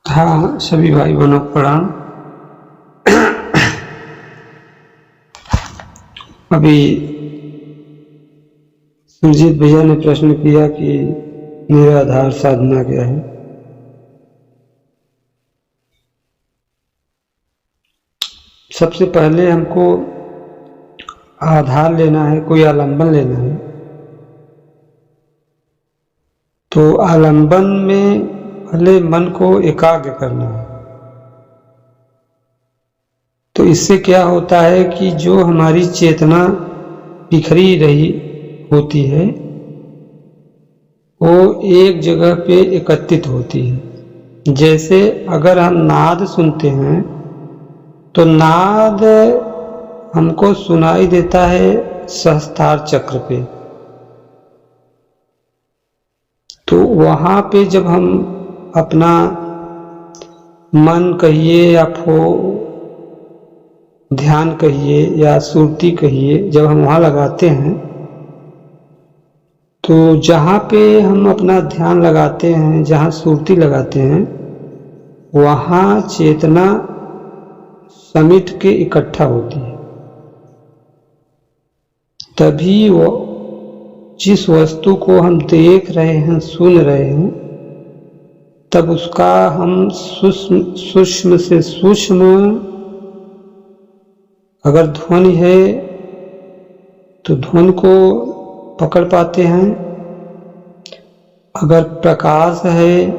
हाँ, सभी भाई बहनों को प्रणाम। अभी सुरजीत भैया ने प्रश्न किया कि निराधार साधना क्या है। सबसे पहले हमको आधार लेना है, कोई आलंबन लेना है। तो आलंबन में पहले मन को एकाग्र करना है। तो इससे क्या होता है कि जो हमारी चेतना बिखरी रही होती है वो एक जगह पे एकत्रित होती है। जैसे अगर हम नाद सुनते हैं तो नाद हमको सुनाई देता है सहस्त्रार चक्र पे। तो वहाँ पे जब हम अपना मन कहिए या ध्यान कहिए या सुरती कहिए, जब हम वहाँ लगाते हैं तो जहाँ पे हम अपना ध्यान लगाते हैं, जहाँ सुरती लगाते हैं, वहाँ चेतना समिट के इकट्ठा होती है। तभी वो जिस वस्तु को हम देख रहे हैं, सुन रहे हैं, तब उसका हम सूक्ष्म से सूक्ष्म, अगर ध्वनि है तो ध्वनि को पकड़ पाते हैं, अगर प्रकाश है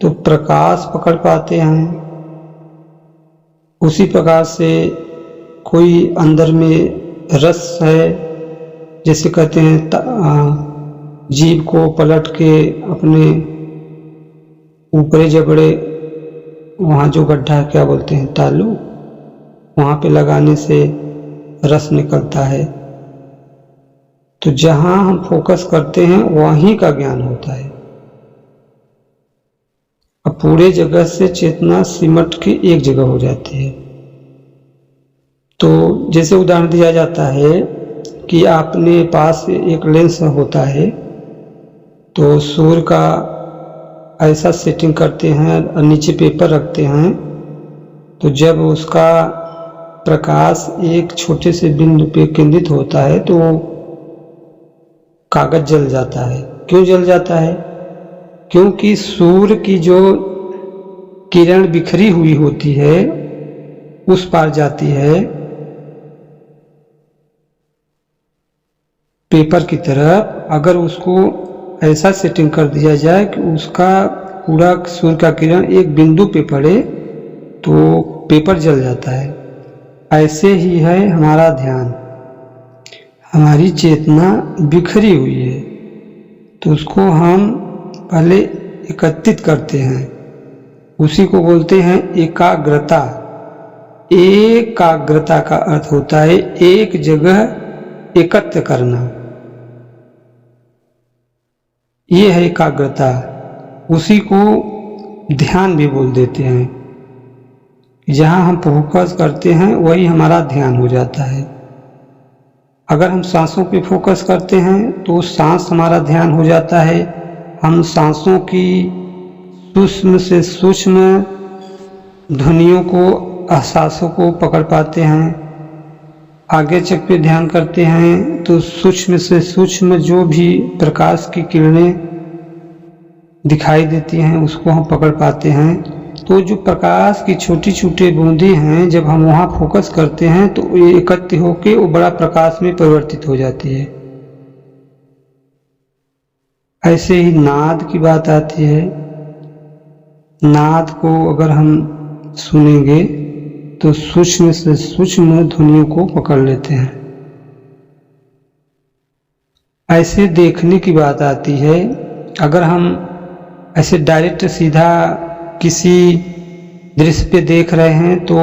तो प्रकाश पकड़ पाते हैं। उसी प्रकार से कोई अंदर में रस है, जैसे कहते हैं जीभ को पलट के अपने ऊपरे जबड़े, वहाँ जो गड्ढा है क्या बोलते हैं, तालू, वहाँ पे लगाने से रस निकलता है। तो जहाँ हम फोकस करते हैं वहीं का ज्ञान होता है। अब पूरे जगह से चेतना सिमट के एक जगह हो जाती है। तो जैसे उदाहरण दिया जाता है कि आपने पास एक लेंस होता है, तो सूर्य का ऐसा सेटिंग करते हैं और नीचे पेपर रखते हैं, तो जब उसका प्रकाश एक छोटे से बिंदु पे केंद्रित होता है तो कागज जल जाता है। क्यों जल जाता है? क्योंकि सूर्य की जो किरण बिखरी हुई होती है उस पार जाती है पेपर की तरफ। अगर उसको ऐसा सेटिंग कर दिया जाए कि उसका पूरा सूर्य का किरण एक बिंदु पे पड़े तो पेपर जल जाता है। ऐसे ही है हमारा ध्यान, हमारी चेतना बिखरी हुई है, तो उसको हम पहले एकत्रित करते हैं। उसी को बोलते हैं एकाग्रता। एकाग्रता का अर्थ होता है एक जगह एकत्र करना, ये है एकाग्रता। उसी को ध्यान भी बोल देते हैं। जहाँ हम फोकस करते हैं वही हमारा ध्यान हो जाता है। अगर हम सांसों पे फोकस करते हैं तो सांस हमारा ध्यान हो जाता है। हम सांसों की सूक्ष्म से सूक्ष्म ध्वनियों को, एहसासों को पकड़ पाते हैं। आगे चक पे ध्यान करते हैं तो सूक्ष्म से सूक्ष्म जो भी प्रकाश की किरणें दिखाई देती हैं उसको हम पकड़ पाते हैं। तो जो प्रकाश की छोटी छोटी बूंदें हैं, जब हम वहाँ फोकस करते हैं तो ये एकत्र होकर वो बड़ा प्रकाश में परिवर्तित हो जाती है। ऐसे ही नाद की बात आती है। नाद को अगर हम सुनेंगे तो सूक्ष्म से सूक्ष्म ध्वनियों को पकड़ लेते हैं। ऐसे देखने की बात आती है। अगर हम ऐसे डायरेक्ट सीधा किसी दृश्य पे देख रहे हैं तो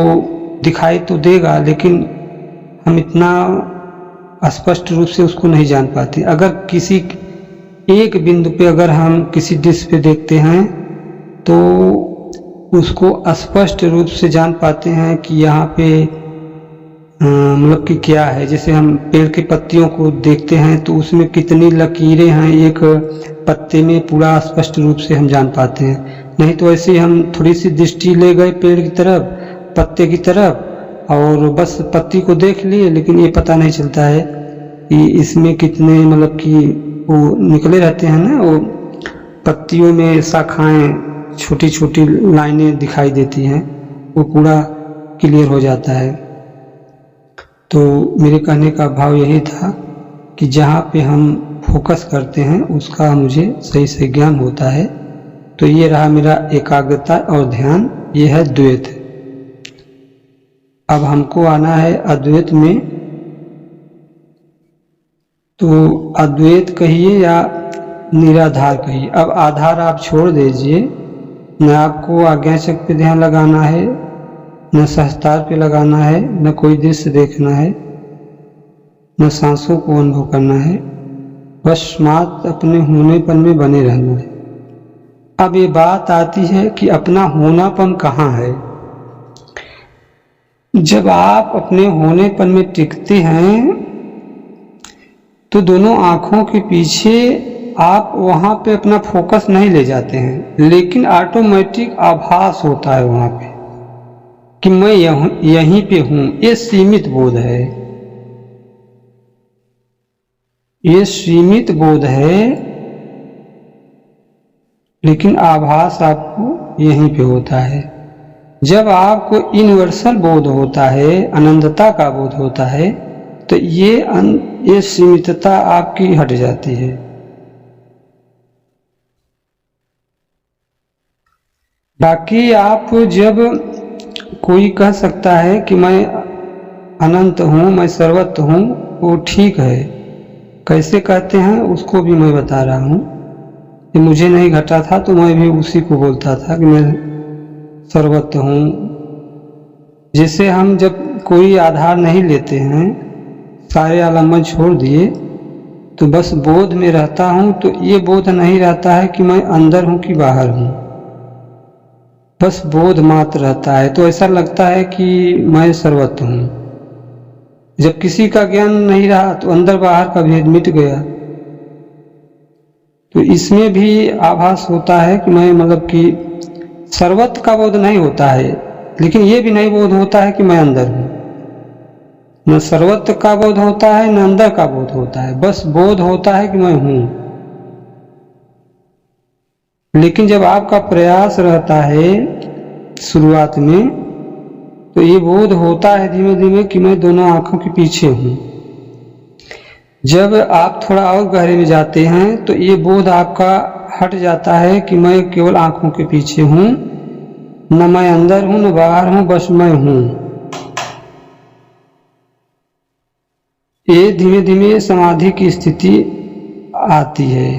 दिखाई तो देगा, लेकिन हम इतना स्पष्ट रूप से उसको नहीं जान पाते। अगर किसी एक बिंदु पे अगर हम किसी दृश्य पे देखते हैं तो उसको स्पष्ट रूप से जान पाते हैं कि यहाँ पे मतलब कि क्या है। जैसे हम पेड़ की पत्तियों को देखते हैं तो उसमें कितनी लकीरें हैं, एक पत्ते में पूरा स्पष्ट रूप से हम जान पाते हैं। नहीं तो ऐसे हम थोड़ी सी दृष्टि ले गए पेड़ की तरफ, पत्ते की तरफ, और बस पत्ती को देख लिए, लेकिन ये पता नहीं चलता है कि इसमें कितने मतलब कि वो निकले रहते हैं ना, वो पत्तियों में शाखाएं, छोटी छोटी लाइनें दिखाई देती हैं, वो पूरा क्लियर हो जाता है। तो मेरे कहने का भाव यही था कि जहाँ पे हम फोकस करते हैं उसका मुझे सही से ज्ञान होता है। तो ये रहा मेरा एकाग्रता और ध्यान, ये है द्वैत। अब हमको आना है अद्वैत में। तो अद्वैत कहिए या निराधार कहिए। अब आधार आप छोड़ दीजिए, न आपको आज्ञाचक्र पे ध्यान लगाना है, न सहस्त्रार पे लगाना है, न कोई दृश्य देखना है, न सांसों को अनुभव करना है, बस मात्र अपने होनेपन में बने रहना है। अब ये बात आती है कि अपना होनापन कहाँ है। जब आप अपने होनेपन में टिकते हैं तो दोनों आंखों के पीछे आप वहां पे अपना फोकस नहीं ले जाते हैं, लेकिन ऑटोमेटिक आभास होता है वहां पे कि मैं यहीं पे हूं। ये सीमित बोध है, ये सीमित बोध है, लेकिन आभास आपको यहीं पे होता है। जब आपको यूनिवर्सल बोध होता है, अनंतता का बोध होता है, तो ये सीमितता आपकी हट जाती है। बाकी आप जब कोई कह सकता है कि मैं अनंत हूँ, मैं सर्वत्र हूँ, वो ठीक है। कैसे कहते हैं उसको भी मैं बता रहा हूँ कि मुझे नहीं घटा था तो मैं भी उसी को बोलता था कि मैं सर्वत्र हूँ। जैसे हम जब कोई आधार नहीं लेते हैं, सारे आलम्बन छोड़ दिए, तो बस बोध में रहता हूँ, तो ये बोध नहीं रहता है कि मैं अंदर हूँ कि बाहर हूँ, बस बोध मात्र रहता है। तो ऐसा लगता है कि मैं सर्वत्र हूँ। जब किसी का ज्ञान नहीं रहा तो अंदर बाहर का भेद मिट गया। तो इसमें भी आभास होता है कि मैं मतलब कि सर्वत्र का बोध नहीं होता है, लेकिन ये भी नहीं बोध होता है कि मैं अंदर हूँ। न सर्वत्र का बोध होता है, न अंदर का बोध होता है, बस बोध होता है कि मैं हूँ। लेकिन जब आपका प्रयास रहता है शुरुआत में, तो ये बोध होता है धीमे धीमे कि मैं दोनों आंखों के पीछे हूँ। जब आप थोड़ा और गहरे में जाते हैं तो ये बोध आपका हट जाता है कि मैं केवल आंखों के पीछे हूँ, न मैं अंदर हूँ न बाहर हूँ, बस मैं हूँ। ये धीमे धीमे समाधि की स्थिति आती है।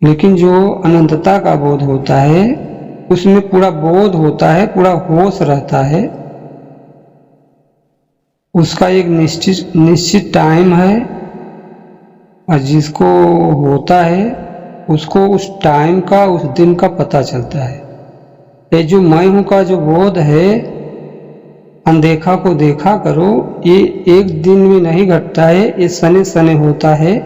लेकिन जो अनंतता का बोध होता है उसमें पूरा बोध होता है, पूरा होश रहता है। उसका एक निश्चित टाइम है, और जिसको होता है उसको उस टाइम का, उस दिन का पता चलता है। ये जो मैं हूं का जो बोध है, अनदेखा को देखा करो, ये एक दिन में नहीं घटता है, ये सने सने होता है।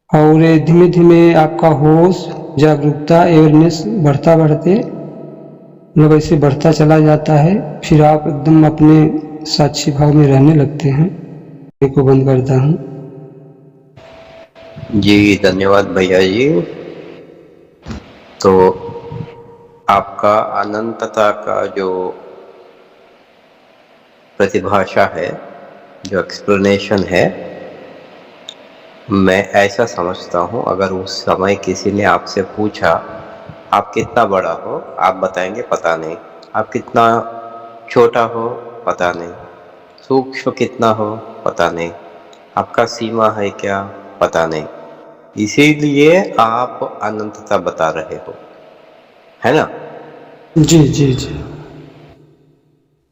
और धीमे धीमे आपका होश, जागरूकता, अवेयरनेस बढ़ता बढ़ते मतलब ऐसे बढ़ता चला जाता है। फिर आप एकदम अपने साक्षी भाव में रहने लगते हैं। को बंद करता हूँ। जी धन्यवाद भैया जी। तो आपका अनंतता का जो प्रतिभाषा है, जो एक्सप्लेनेशन है, मैं ऐसा समझता हूँ, अगर उस समय किसी ने आपसे पूछा आप कितना बड़ा हो, आप बताएंगे पता नहीं। आप कितना छोटा हो पता नहीं, सूक्ष्म कितना हो पता नहीं, आपका सीमा है क्या पता नहीं, इसीलिए आप अनंतता बता रहे हो, है ना? जी जी जी।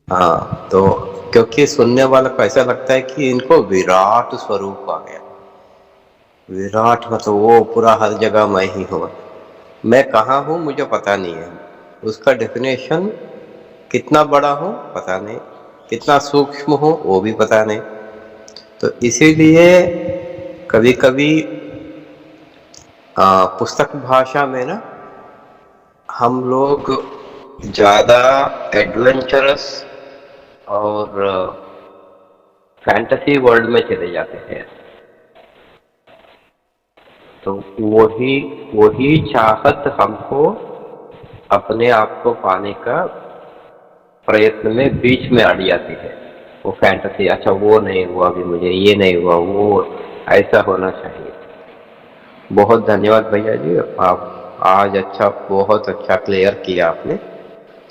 हाँ, तो क्योंकि सुनने वाले को ऐसा लगता है कि इनको विराट स्वरूप आ गया। विराट मतलब वो पूरा हर जगह मैं ही हूँ। मैं कहाँ हूँ मुझे पता नहीं है, उसका डेफिनेशन कितना बड़ा हूँ पता नहीं, कितना सूक्ष्म हो वो भी पता नहीं। तो इसीलिए कभी कभी पुस्तक भाषा में ना हम लोग ज़्यादा एडवेंचरस और फैंटेसी वर्ल्ड में चले जाते हैं। तो वही चाहत हमको अपने आप को पाने का प्रयत्न में बीच में अड़ जाती है। वो फैंटेसी, अच्छा वो नहीं हुआ अभी मुझे, ये नहीं हुआ, वो ऐसा होना चाहिए। बहुत धन्यवाद भैया जी, आप आज बहुत अच्छा क्लियर किया आपने।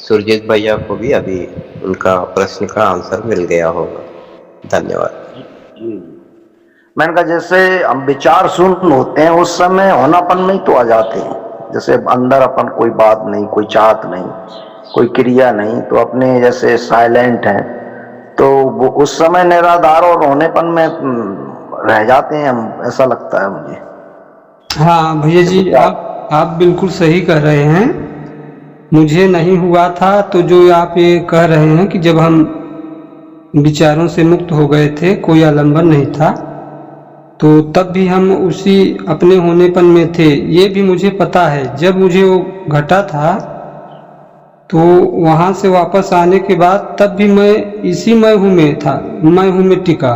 सुरजीत भैया को भी अभी उनका प्रश्न का आंसर मिल गया होगा। धन्यवाद जी। मैंने कहा जैसे हम विचार शून्य होते हैं उस समय होनापन में ही तो आ जाते हैं। जैसे अंदर अपन कोई बात नहीं, कोई चाहत नहीं, कोई क्रिया नहीं, तो अपने जैसे साइलेंट हैं, तो वो उस समय निराधार और होनेपन में रह जाते हैं हम, ऐसा लगता है मुझे। हाँ भैया जी, आप बिल्कुल सही कह रहे हैं। मुझे नहीं हुआ था, तो जो आप ये कह रहे हैं कि जब हम विचारों से मुक्त हो गए थे, कोई आलंबन नहीं था, तो तब भी हम उसी अपने होनेपन में थे, ये भी मुझे पता है। जब मुझे वो घटा था तो वहाँ से वापस आने के बाद तब भी मैं इसी मैं हूँ में था, मैं हूँ में टिका।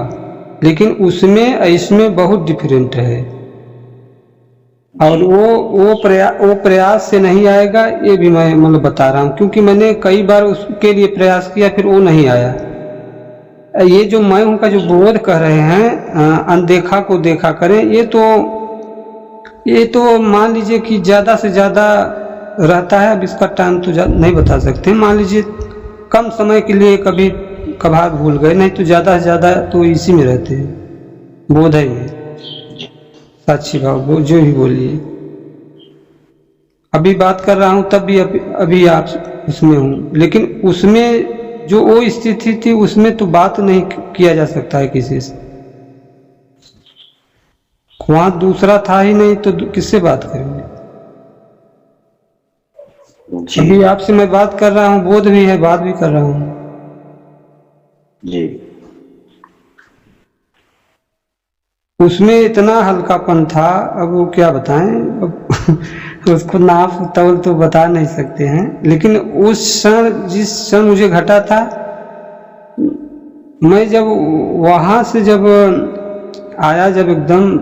लेकिन उसमें इसमें बहुत डिफरेंट है, और वो प्रयास से नहीं आएगा, ये भी मैं मतलब बता रहा हूँ, क्योंकि मैंने कई बार उसके लिए प्रयास किया, फिर वो नहीं आया। ये जो मैं हूँ का जो बोध कह रहे हैं, अनदेखा को देखा करें, ये तो मान लीजिए कि ज़्यादा से ज़्यादा रहता है। अब इसका टाइम तो नहीं बता सकते, मान लीजिए कम समय के लिए कभी कभार भूल गए, नहीं तो ज़्यादा से ज़्यादा तो इसी में रहते हैं, बोध है ये साक्षी भाव जो भी बोलिए। अभी बात कर रहा हूँ तब भी अभी आप उसमें हूँ, लेकिन उसमें जो वो स्थिति थी उसमें तो बात नहीं किया जा सकता है किसी से। वहां दूसरा था ही नहीं, तो किससे बात करेंगे। अभी आपसे मैं बात कर रहा हूँ, बोध भी है, बात भी कर रहा हूँ जी। उसमें इतना हल्कापन था, अब वो क्या बताएं। अब उसको नाप तौल तो बता नहीं सकते हैं, लेकिन उस क्षण, जिस क्षण मुझे घटा था, मैं जब वहां से जब आया, जब एकदम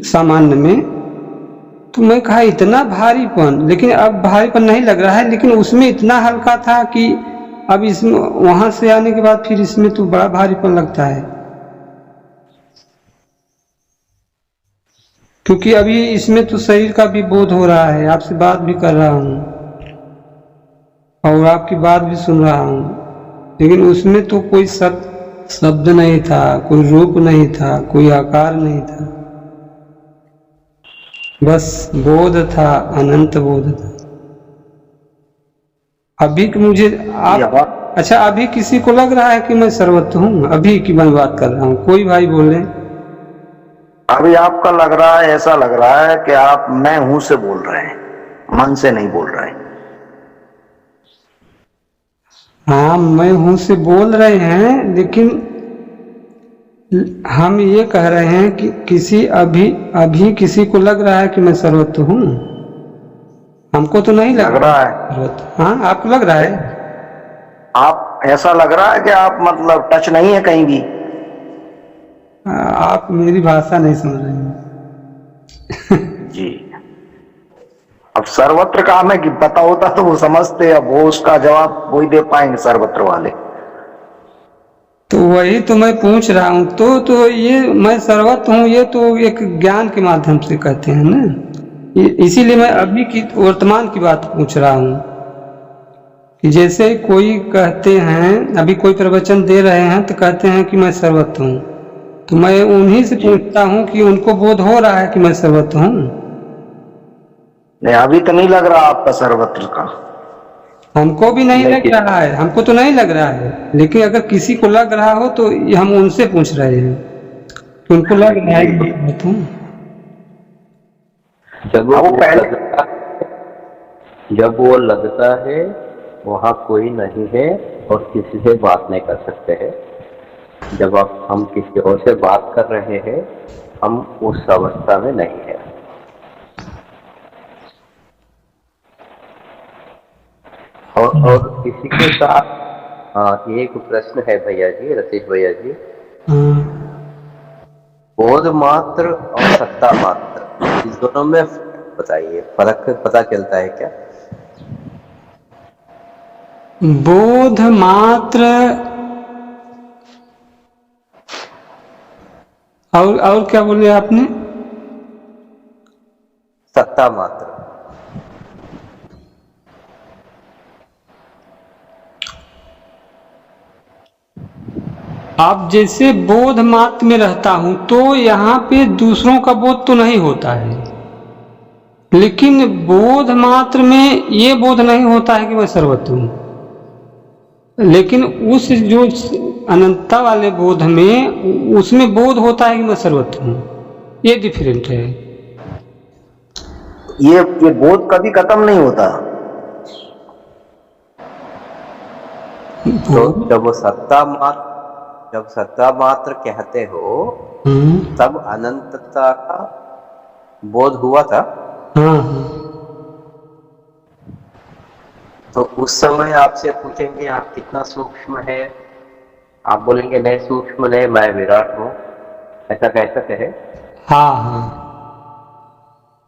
सामान्य में, तो मैं कहा इतना भारीपन, लेकिन अब भारीपन नहीं लग रहा है, लेकिन उसमें इतना हल्का था कि अब इसमें वहां से आने के बाद फिर इसमें तो बड़ा भारीपन लगता है, क्योंकि अभी इसमें तो शरीर का भी बोध हो रहा है, आपसे बात भी कर रहा हूँ और आपकी बात भी सुन रहा हूँ, लेकिन उसमें तो कोई शब्द नहीं था, कोई रूप नहीं था, कोई आकार नहीं था, बस बोध था, अनंत बोध था। अभी मुझे अच्छा, अभी किसी को लग रहा है कि मैं सर्वत्र हूँ? अभी की मैं बात कर रहा हूँ, कोई भाई बोल रहे हैं। अभी आपका लग रहा है, ऐसा लग रहा है कि आप मैं हूं से बोल रहे हैं, मन से नहीं बोल रहे हैं। हाँ, मैं हूं से बोल रहे हैं, लेकिन हम ये कह रहे हैं कि अभी किसी को लग रहा है कि मैं सर्वत्र हूँ? हमको तो नहीं लग रहा है। हाँ, आपको लग रहा है? आप ऐसा लग रहा है कि आप मतलब टच नहीं है कहीं भी। आप मेरी भाषा नहीं समझ रहे हैं। जी, अब सर्वत्र काम है कि पता होता तो वो समझते, अब वो उसका जवाब वही दे पाएंगे सर्वत्र वाले। तो वही तो मैं पूछ रहा हूँ, तो ये मैं सर्वत्र हूँ, ये तो एक ज्ञान के माध्यम से कहते हैं ना, इसीलिए मैं अभी की वर्तमान की बात पूछ रहा हूँ कि जैसे कोई कहते हैं, अभी कोई प्रवचन दे रहे हैं तो कहते हैं कि मैं सर्वत्र हूँ, तो मैं उन्हीं से पूछता हूँ कि उनको बोध हो रहा है कि मैं सर्वत्र हूँ? नहीं, अभी तो नहीं लग रहा आपका सर्वत्र का। हमको भी नहीं लग रहा है, हमको तो नहीं लग रहा है, लेकिन अगर किसी को लग रहा हो तो हम उनसे पूछ रहे हैं कि उनको लग रहा है कि जब वो लगता है वहाँ कोई नहीं है, और किसी से बात नहीं कर सकते हैं। जब हम किसी और से बात कर रहे हैं, हम उस अवस्था में नहीं है। और किसी के साथ एक प्रश्न है भैया जी, रतीश भैया जी, बोध मात्र और सत्ता मात्र, इस दोनों में बताइए, फर्क पता चलता है क्या? बोध मात्र और क्या बोले आपने? सत्ता मात्र। आप जैसे बोध मात्र में रहता हूं तो यहाँ पे दूसरों का बोध तो नहीं होता है, लेकिन बोध मात्र में ये बोध नहीं होता है कि मैं सर्वत्र हूं। लेकिन उस जो अनंतता वाले बोध में, उसमें बोध होता है कि मैं सर्वत्र हूं। ये डिफरेंट है। ये बोध कभी खत्म नहीं होता। तो जब सत्ता मात्र कहते हो तब अनंतता का बोध हुआ था। हाँ। तो उस समय आपसे पूछेंगे आप कितना सूक्ष्म है, आप बोलेंगे मैं सूक्ष्म नहीं, मैं विराट हूं, ऐसा कह सकते हैं? हाँ।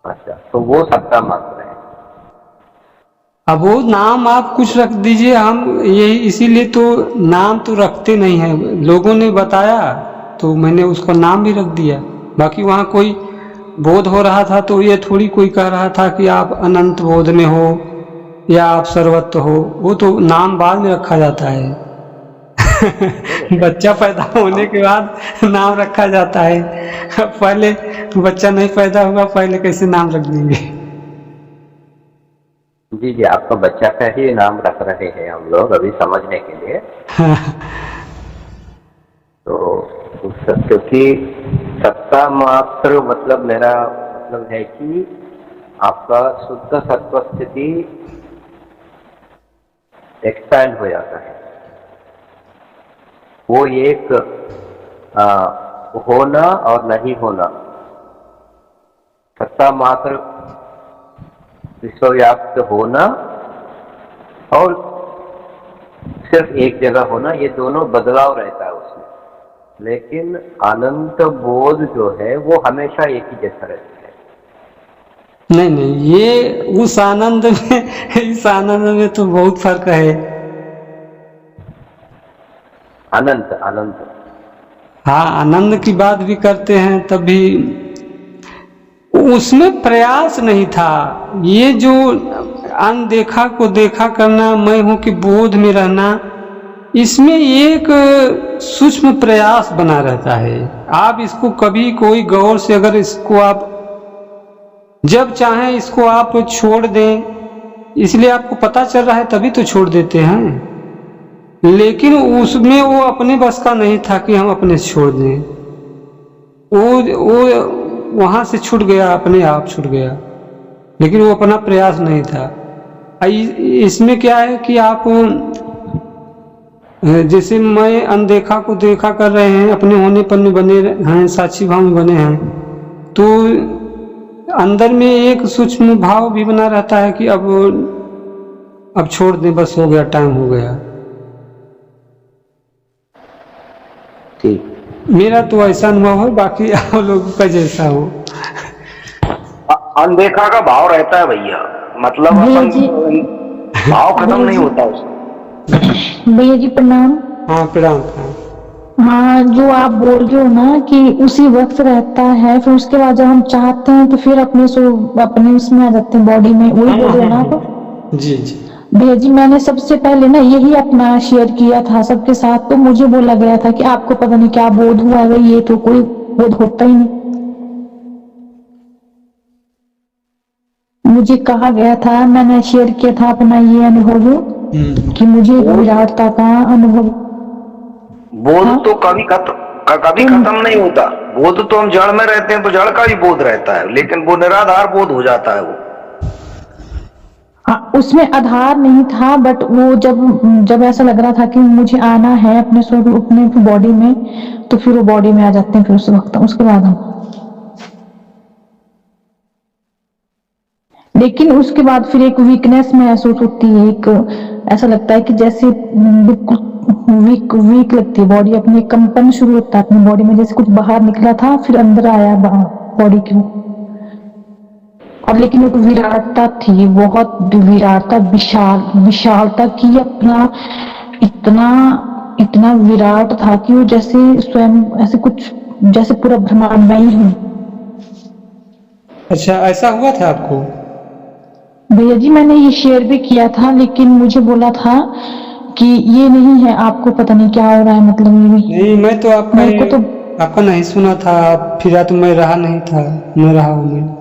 अच्छा, तो वो सत्ता मात्र है। अब वो नाम आप कुछ रख दीजिए, हम यही इसीलिए तो नाम तो रखते नहीं है। लोगों ने बताया तो मैंने उसका नाम भी रख दिया। बाकी वहाँ कोई बोध हो रहा था तो ये थोड़ी कोई कह रहा था कि आप अनंत बोध में हो या आप सर्वत्र हो। वो तो नाम बाद में रखा जाता है। बच्चा पैदा होने के बाद नाम रखा जाता है। पहले बच्चा नहीं पैदा हुआ, पहले कैसे नाम रख देंगे? जी, आपका बच्चा का ही नाम रख रहे हैं हम लोग अभी समझने के लिए। तो क्योंकि सत्ता मात्र मतलब मेरा मतलब है कि आपका शुद्ध सत्व स्थिति एक्सपैंड हो जाता है। वो एक होना और नहीं होना, सत्ता मात्र विश्वव्याप्त होना और सिर्फ एक जगह होना, ये दोनों बदलाव रहता है उसमें। लेकिन अनंत बोध जो है वो हमेशा एक ही जैसा रहता है। नहीं, ये उस आनंद में इस आनंद में तो बहुत फर्क है। अनंत हाँ, आनंद की बात भी करते हैं, तभी उसमें प्रयास नहीं था। ये जो अनदेखा को देखा करना, मैं हूं कि बोध में रहना, इसमें एक सूक्ष्म प्रयास बना रहता है। आप इसको कभी कोई गौर से अगर इसको आप जब चाहें इसको आप छोड़ दें, इसलिए आपको पता चल रहा है तभी तो छोड़ देते हैं। लेकिन उसमें वो अपने बस का नहीं था कि हम अपने से छोड़ दें। वो वहां से छूट गया, अपने आप छूट गया, लेकिन वो अपना प्रयास नहीं था। इसमें क्या है कि आप जैसे मैं अनदेखा को देखा कर रहे हैं, अपने होने पर में बने हैं, साक्षी भाव में बने हैं, तो अंदर में एक सूक्ष्म भाव भी बना रहता है कि अब छोड़ दें, बस हो गया, टाइम हो गया। ठीक, मेरा तो ऐसा अनुभव है, बाकी आप लोगों का जैसा हो। अनदेखा का भाव रहता है भैया, मतलब अपन भाव खत्म नहीं होता उसका। भैया जी प्रणाम। हाँ, प्रणाम। हाँ, जो आप बोल रहे हो ना कि उसी वक्त रहता है, फिर उसके बाद जब हम चाहते हैं तो फिर अपने उसमें आ जाते हैं, बॉडी में, वही बोल रहे हो ना आप? जी। भैया जी, मैंने सबसे पहले ना यही अपना शेयर किया था सबके साथ, तो मुझे बोला गया था कि आपको पता नहीं क्या बोध हुआ है, ये तो कोई बोध होता ही नहीं। मुझे कहा गया था, मैंने शेयर किया था अपना ये अनुभव कि मुझे विराटता का अनुभव। बोध तो कभी खत्म नहीं होता। बोध तो हम जड़ में रहते हैं तो जड़ का भी बोध रहता है, लेकिन वो निराधार बोध हो जाता है वो। हाँ, उसमें आधार नहीं था, बट वो जब जब ऐसा लग रहा था कि मुझे आना है अपने स्वरूप अपने बॉडी में, तो फिर वो बॉडी में आ जाते हैं फिर उस वक्त, उसके बाद हम। लेकिन उसके बाद फिर एक वीकनेस महसूस होती है, एक ऐसा लगता है कि जैसे बिल्कुल वीक वीक लगती है बॉडी, अपनी कंपन शुरू होता है अपनी बॉडी में, जैसे कुछ बाहर निकला था फिर अंदर आया बॉडी की। और लेकिन एक विराटता थी, बहुत विराटता, विशालता की, अपना इतना इतना विराट था कि वो जैसे स्वयं ऐसे कुछ, जैसे पूरा ब्रह्मांड में ही हूँ। अच्छा, ऐसा हुआ था आपको? भैया जी मैंने ये शेयर भी किया था, लेकिन मुझे बोला था कि ये नहीं है, आपको पता नहीं क्या हो रहा है, मतलब ये नहीं, मैं तो मेरे को तो आपका नहीं सुना था, फिर तो मैं रहा नहीं था, मैं रहा हूँ मैं।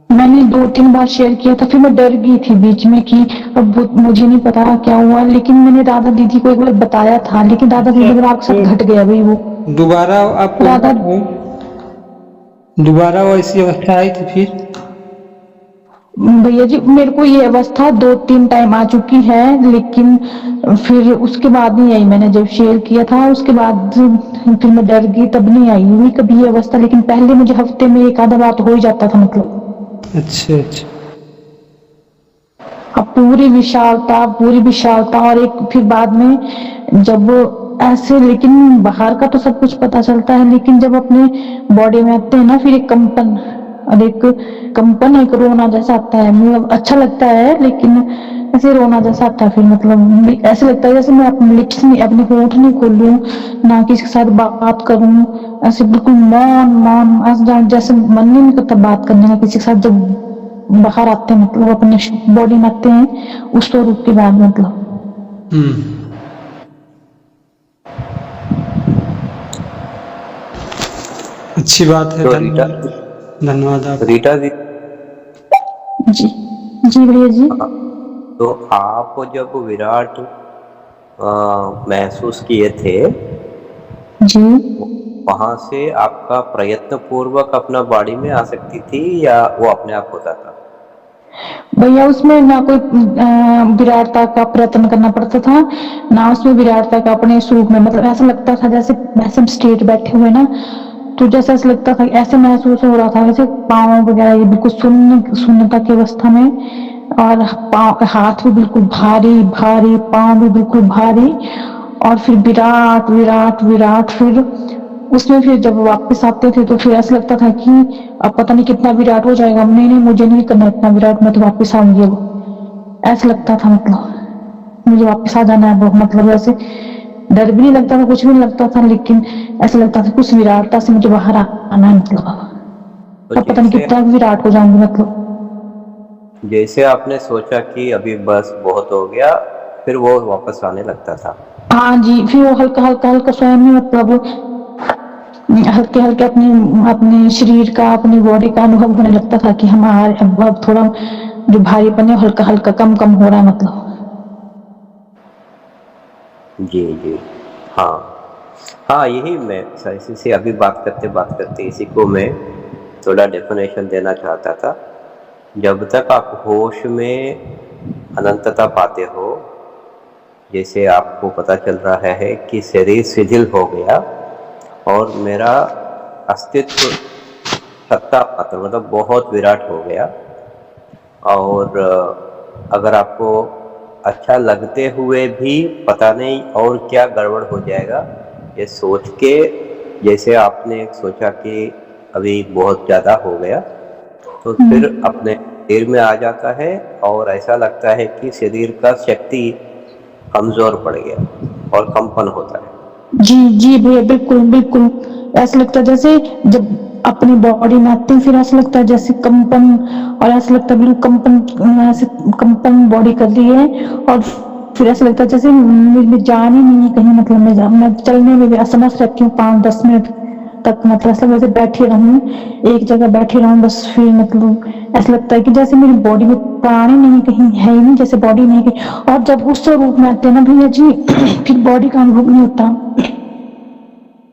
मैंने 2-3 बार शेयर किया था, फिर मैं डर गई थी बीच में कि अब मुझे नहीं पता क्या हुआ, लेकिन मैंने दादा दीदी को एक बार बताया था, लेकिन दादा दीदी के आपके साथ घट गया भाई वो। दोबारा आपको दादा दोबारा वैसी अवस्था आई थी फिर? भैया जी मेरे को ये अवस्था 2-3 टाइम आ चुकी है, लेकिन फिर उसके बाद नहीं आई। मैंने जब शेयर किया था उसके बाद फिर मैं डर गई, तब नहीं आई हुई कभी ये अवस्था, लेकिन पहले मुझे हफ्ते में एक आधा बार तो हो ही जाता था मतलब। अच्छा अच्छा। अब पूरी विशालता, और एक फिर बाद में जब ऐसे, लेकिन बाहर का तो सब कुछ पता चलता है, लेकिन जब अपने बॉडी में आते हैं ना फिर एक कंपन, और एक रोना जैसा आता है, मतलब अच्छा लगता है लेकिन ऐसे रोना जैसा आता है, फिर मतलब ऐसे लगता है जैसे मैं अपने लिप्स नहीं, अपने होंठ नहीं खोलूं, ना किसी के साथ बात करूं, ऐसे बिल्कुल मौन मौन, ऐसे जैसे मन नहीं करता बात करने का किसी के साथ, जब बाहर आते हैं मतलब अपने बॉडी में आते हैं उस स्वरूप के बाद मतलब। अच्छी बात है, तो धन्यवाद आप। रीटा जी, जी जी भैया जी। तो आप जब विराट महसूस किए थे, जी वहां से आपका प्रयत्न पूर्वक अपना बॉडी में आ सकती थी या वो अपने आप होता था? भैया उसमें ना कोई विराटता का प्रयत्न करना पड़ता था, ना उसमें विराटता का अपने स्वरूप में, मतलब ऐसा लगता था जैसे हम स्ट्रेट बैठे हुए ना, तो जैसे ऐसा लगता था, ऐसे महसूस हो रहा था जैसे पाँव वगैरह ये बिल्कुल शून्यता की अवस्था में, और हाथ भी बिल्कुल भारी भारी, पाँव भी बिल्कुल भारी, और फिर विराट विराट विराट, फिर उसमें फिर जब वापस आते थे तो फिर ऐसा लगता था कि अब पता नहीं कितना विराट हो जाएगा, नहीं नहीं मुझे नहीं करना इतना विराट, मैं तो वापस आऊंगी अब, ऐसा लगता था मतलब मुझे वापस आ जाना है, मतलब ऐसे डर भी नहीं लगता था, कुछ भी नहीं लगता था, लेकिन ऐसा लगता था कुछ विराटता से मुझे बाहर आना है, मतलब तो अब पता नहीं कितना विराट हो जाऊंगी मतलब। जैसे आपने सोचा कि अभी बस बहुत हो गया, फिर वो वापस आने लगता था? हाँ जी, फिर वो हल्का हल्का हल्का स्वयं में, मतलब हल्के हल्के अपने अपने शरीर का, अपनी बॉडी का अनुभव होने लगता था कि हमारे अब थोड़ा जो भारीपन है हल्का हल्का कम कम हो रहा है मतलब। जी जी, हाँ हाँ, यही मैं इसी से अभी बात करते इसी को मैं थोड़ा डेफिनेशन देना चाहता था। जब तक आप होश में अनंतता पाते हो, जैसे आपको पता चल रहा है कि शरीर शिथिल हो गया और मेरा अस्तित्व सत्ता मात्र, मतलब बहुत विराट हो गया, और अगर आपको अच्छा लगते हुए भी पता नहीं और क्या गड़बड़ हो जाएगा, ये सोच के, जैसे आपने सोचा कि अभी बहुत ज़्यादा हो गया, तो फिर अपने शरीर में आ जाता है और ऐसा लगता है कि शरीर का शक्ति कमज़ोर पड़ गया और कंपन होता है। जी जी भैया, बिल्कुल बिल्कुल ऐसा लगता है जैसे जब अपनी बॉडी में आते हैं फिर ऐसा लगता है जैसे कंपन, और ऐसा लगता है बिल्कुल कंपन, ऐसे कंपन बॉडी कर रही है, और फिर ऐसा लगता है जैसे मेरी जान ही नहीं है कहीं, मतलब मैं चलने में भी असमर्थ रहती हूँ 5-10 मिनट तक, मतलब ऐसा वैसे बैठे रहूं, एक जगह बैठे रहूं बस, फिर मतलब ऐसा लगता है कि जैसे मेरी बॉडी में प्राण ही नहीं, कहीं है ही नहीं, जैसे बॉडी नहीं कहीं। और जब उस स्वरूप में आते हैं ना भैया जी फिर बॉडी का अनुभव नहीं होता।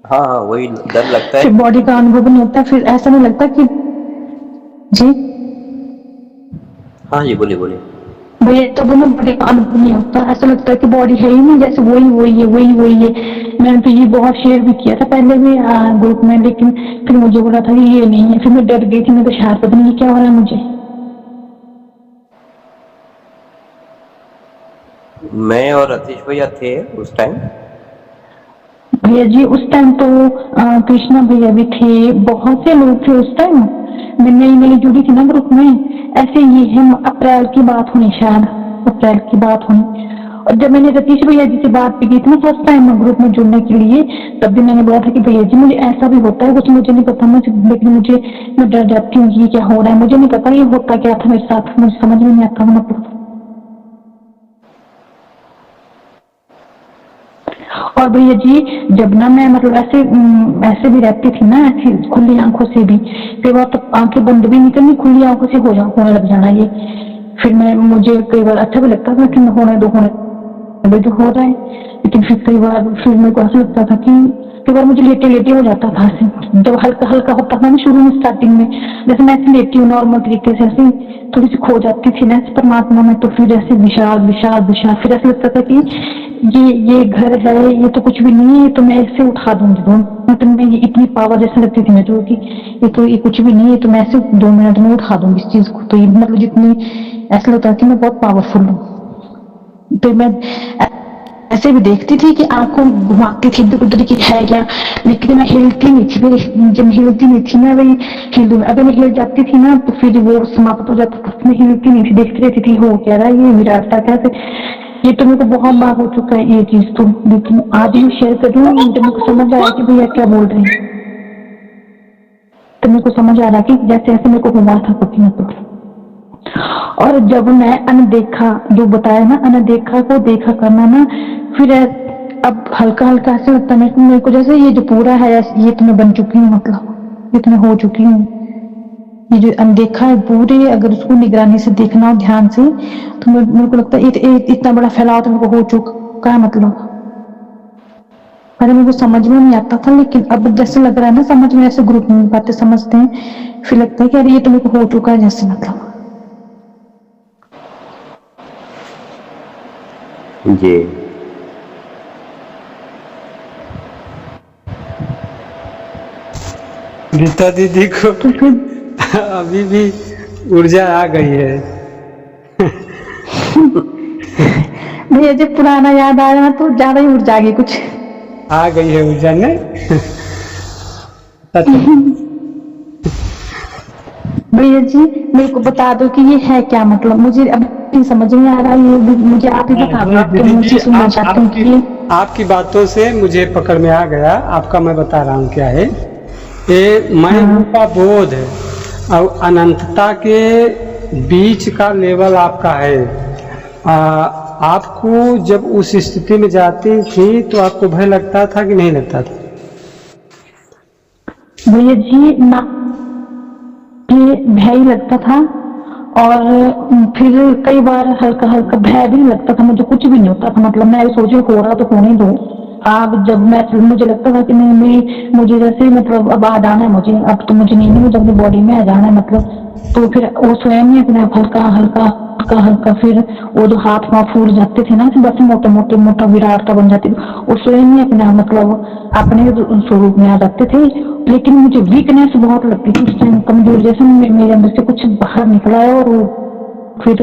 हाँ हाँ, वही डर लगता है। फिर बॉडी का अनुभव नहीं होता, फिर ऐसा नहीं लगता कि जी हाँ जी, बोलिए बोलिए। भैया तो वो ना बॉडी का अनुभव नहीं होता, ऐसा लगता है कि बॉडी है ही नहीं, जैसे वही है। मैंने तो ये बहुत शेयर भी किया था पहले भी ग्रुप में, लेकिन फिर मुझे बोला था कि ये नहीं है, फिर मैं डर गई थी, मैं तो शायद पता नहीं क्या हो रहा है मुझे। मैं और रतीश भैया थे उस टाइम। भैया जी उस टाइम तो कृष्णा भैया भी थे, बहुत से लोग थे उस टाइम। मैं नई जुड़ी थी ना ग्रुप में, ऐसे ये है अप्रैल की बात होनी, शायद अप्रैल की बात होनी। और जब मैंने रतीश भैया जी से बात भी की थी ना फर्स्ट टाइम ग्रुप में जुड़ने के लिए, तब भी मैंने बोला था कि भैया जी मुझे ऐसा भी होता है, कुछ मुझे नहीं पता, लेकिन मैं डर जाती हूँ, ये क्या हो रहा है, मुझे नहीं पता ये होता क्या था मेरे साथ, मुझे समझ में नहीं आता। मतलब और भैया जी जब ना मैं मतलब ऐसे भी रहती थी ना, ऐसी खुली आंखों से भी, कई बार तो आंखें बंद भी नहीं करनी, खुली आंखों से होने लग जाना ये। फिर मुझे कई बार अच्छा भी लगता था कि होने दो जो हो रहा है, लेकिन फिर कई बार फिर मेरे को ऐसा लगता था कि कई बार मुझे लेटे हो जाता था ऐसे, जब हल्का होता था ना शुरू में स्टार्टिंग में, जैसे मैं ऐसे लेटी हूँ नॉर्मल तरीके से, ऐसे थोड़ी सी खो जाती थी ना परमात्मा में, तो फिर ऐसे विशाल, फिर ऐसा लगता था कि ये घर है, ये तो कुछ भी नहीं है, तो मैं ऐसे उठा दूंगी 2 मिनट में, ये इतनी पावर जैसे लगती थी मुझे कि ये कुछ भी नहीं है, तो मैं ऐसे 2 मिनट में उठा दूंगी इस चीज को। तो ये मतलब जितनी ऐसा लगता है कि मैं बहुत पावरफुल हूँ। तो मैं ऐसे भी देखती थी कि आंखों घुमाती थी इधर उधर की है क्या, लेकिन मैं हिलती नहीं थी। जब हिलती नहीं थी मैं वही हिल, अगर मैं हिल जाती थी ना तो फिर वो समाप्त हो जाता था, मैं हिलती नहीं थी, देखती रहती थी हो क्या रहा है, ये विराटता कैसे। ये तो मेरे को बहुत बार हो चुका है ये चीज तो, लेकिन आज भी शेयर कर रही हूँ, जब मेरे को समझ आया कि भैया क्या बोल रहे हैं, तो मेरे को समझ आ रहा कि जैसे ऐसे मेरे को हुआ था कुछ ना कुछ। और जब मैं अनदेखा जो बताया ना, अनदेखा को देखा करना ना, फिर अब हल्का ऐसे लगता है मेरे को जैसे ये जो पूरा है ये तो मैं बन चुकी हूँ, मतलब ये तो मैं हो चुकी हूँ। ये जो अनदेखा है पूरे, अगर उसको निगरानी से देखना हो ध्यान से, तो मेरे को लगता है इतना बड़ा फैलाव तो मेरे को हो चुका है। मतलब पहले मेरे को समझ में नहीं आता था, लेकिन अब जैसे लग रहा है ना समझ में, ऐसे ग्रुप में बातें समझते हैं, फिर लगता है कि अरे ये तो मेरे को हो चुका है जैसे। मतलब जी रीता दीदी को तो फिर अभी भी ऊर्जा आ गई है। भैया जब पुराना याद आ रहा ना तो ज्यादा ही ऊर्जा आ गई, कुछ आ गई है ऊर्जा ने। भैया जी मेरे को बता दो कि ये है क्या, मतलब मुझे अब नहीं समझ में आ रहा, ये मुझे आप ही बता दो, आपके मुंह से सुनना चाहती हूँ कि आपकी बातों से मुझे पकड़ में आ गया, आपका मैं बता रहा हूँ क्या है। ये मैं हूँ का बोध और अनंतता के बीच का लेवल आपका है। आपको जब उस स्थिति में जाती थी तो आपको भय लगता था कि नहीं लगता था? भैया जी ना, ये भय ही लगता था, और फिर कई बार हल्का भय भी लगता था, मुझे कुछ भी नहीं होता था, मतलब मैं सोचू हो रहा तो होने दो। अब जब मुझे लगता था कि नहीं मुझे जैसे मतलब अब आ जाना है, मुझे अब तो मुझे नहीं मुझे अपनी बॉडी में आ जाना है, मतलब तो फिर वो स्वयं ही अपने हल्का फिर वो जो हाथ फूल जाते थे ना, बस मोटा विराटता बन जाती थी, वो स्वयं ही अपने मतलब अपने स्वरूप में आ जाते थे। लेकिन मुझे वीकनेस बहुत लगती थी उस टाइम, कमजोर जैसे मेरे अंदर से कुछ बाहर निकला है, और वो फिर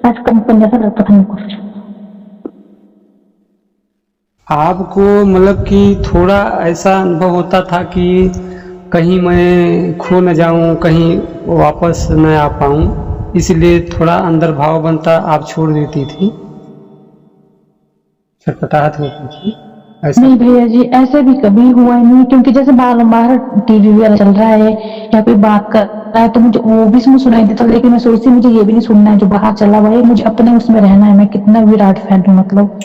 ऐसा कंपन जैसा लगता था मेरे को। आपको मतलब कि थोड़ा ऐसा अनुभव होता था कि कहीं मैं खो न जाऊं, कहीं वापस न आ पाऊं, इसलिए थोड़ा अंदर भाव बनता, आप छोड़ देती थी, छटपटाहट होती थी ऐसा? नहीं भैया जी ऐसे भी कभी हुआ नहीं, क्योंकि जैसे बार टीवी वगैरह चल रहा है या कोई बात कर रहा है तो मुझे वो भी सुनाई देता, लेकिन मैं सोचती मुझे ये भी नहीं सुनना है जो बाहर चला हुआ है, मुझे अपने उसमें रहना है। मैं कितना विराट फैन हूँ, मतलब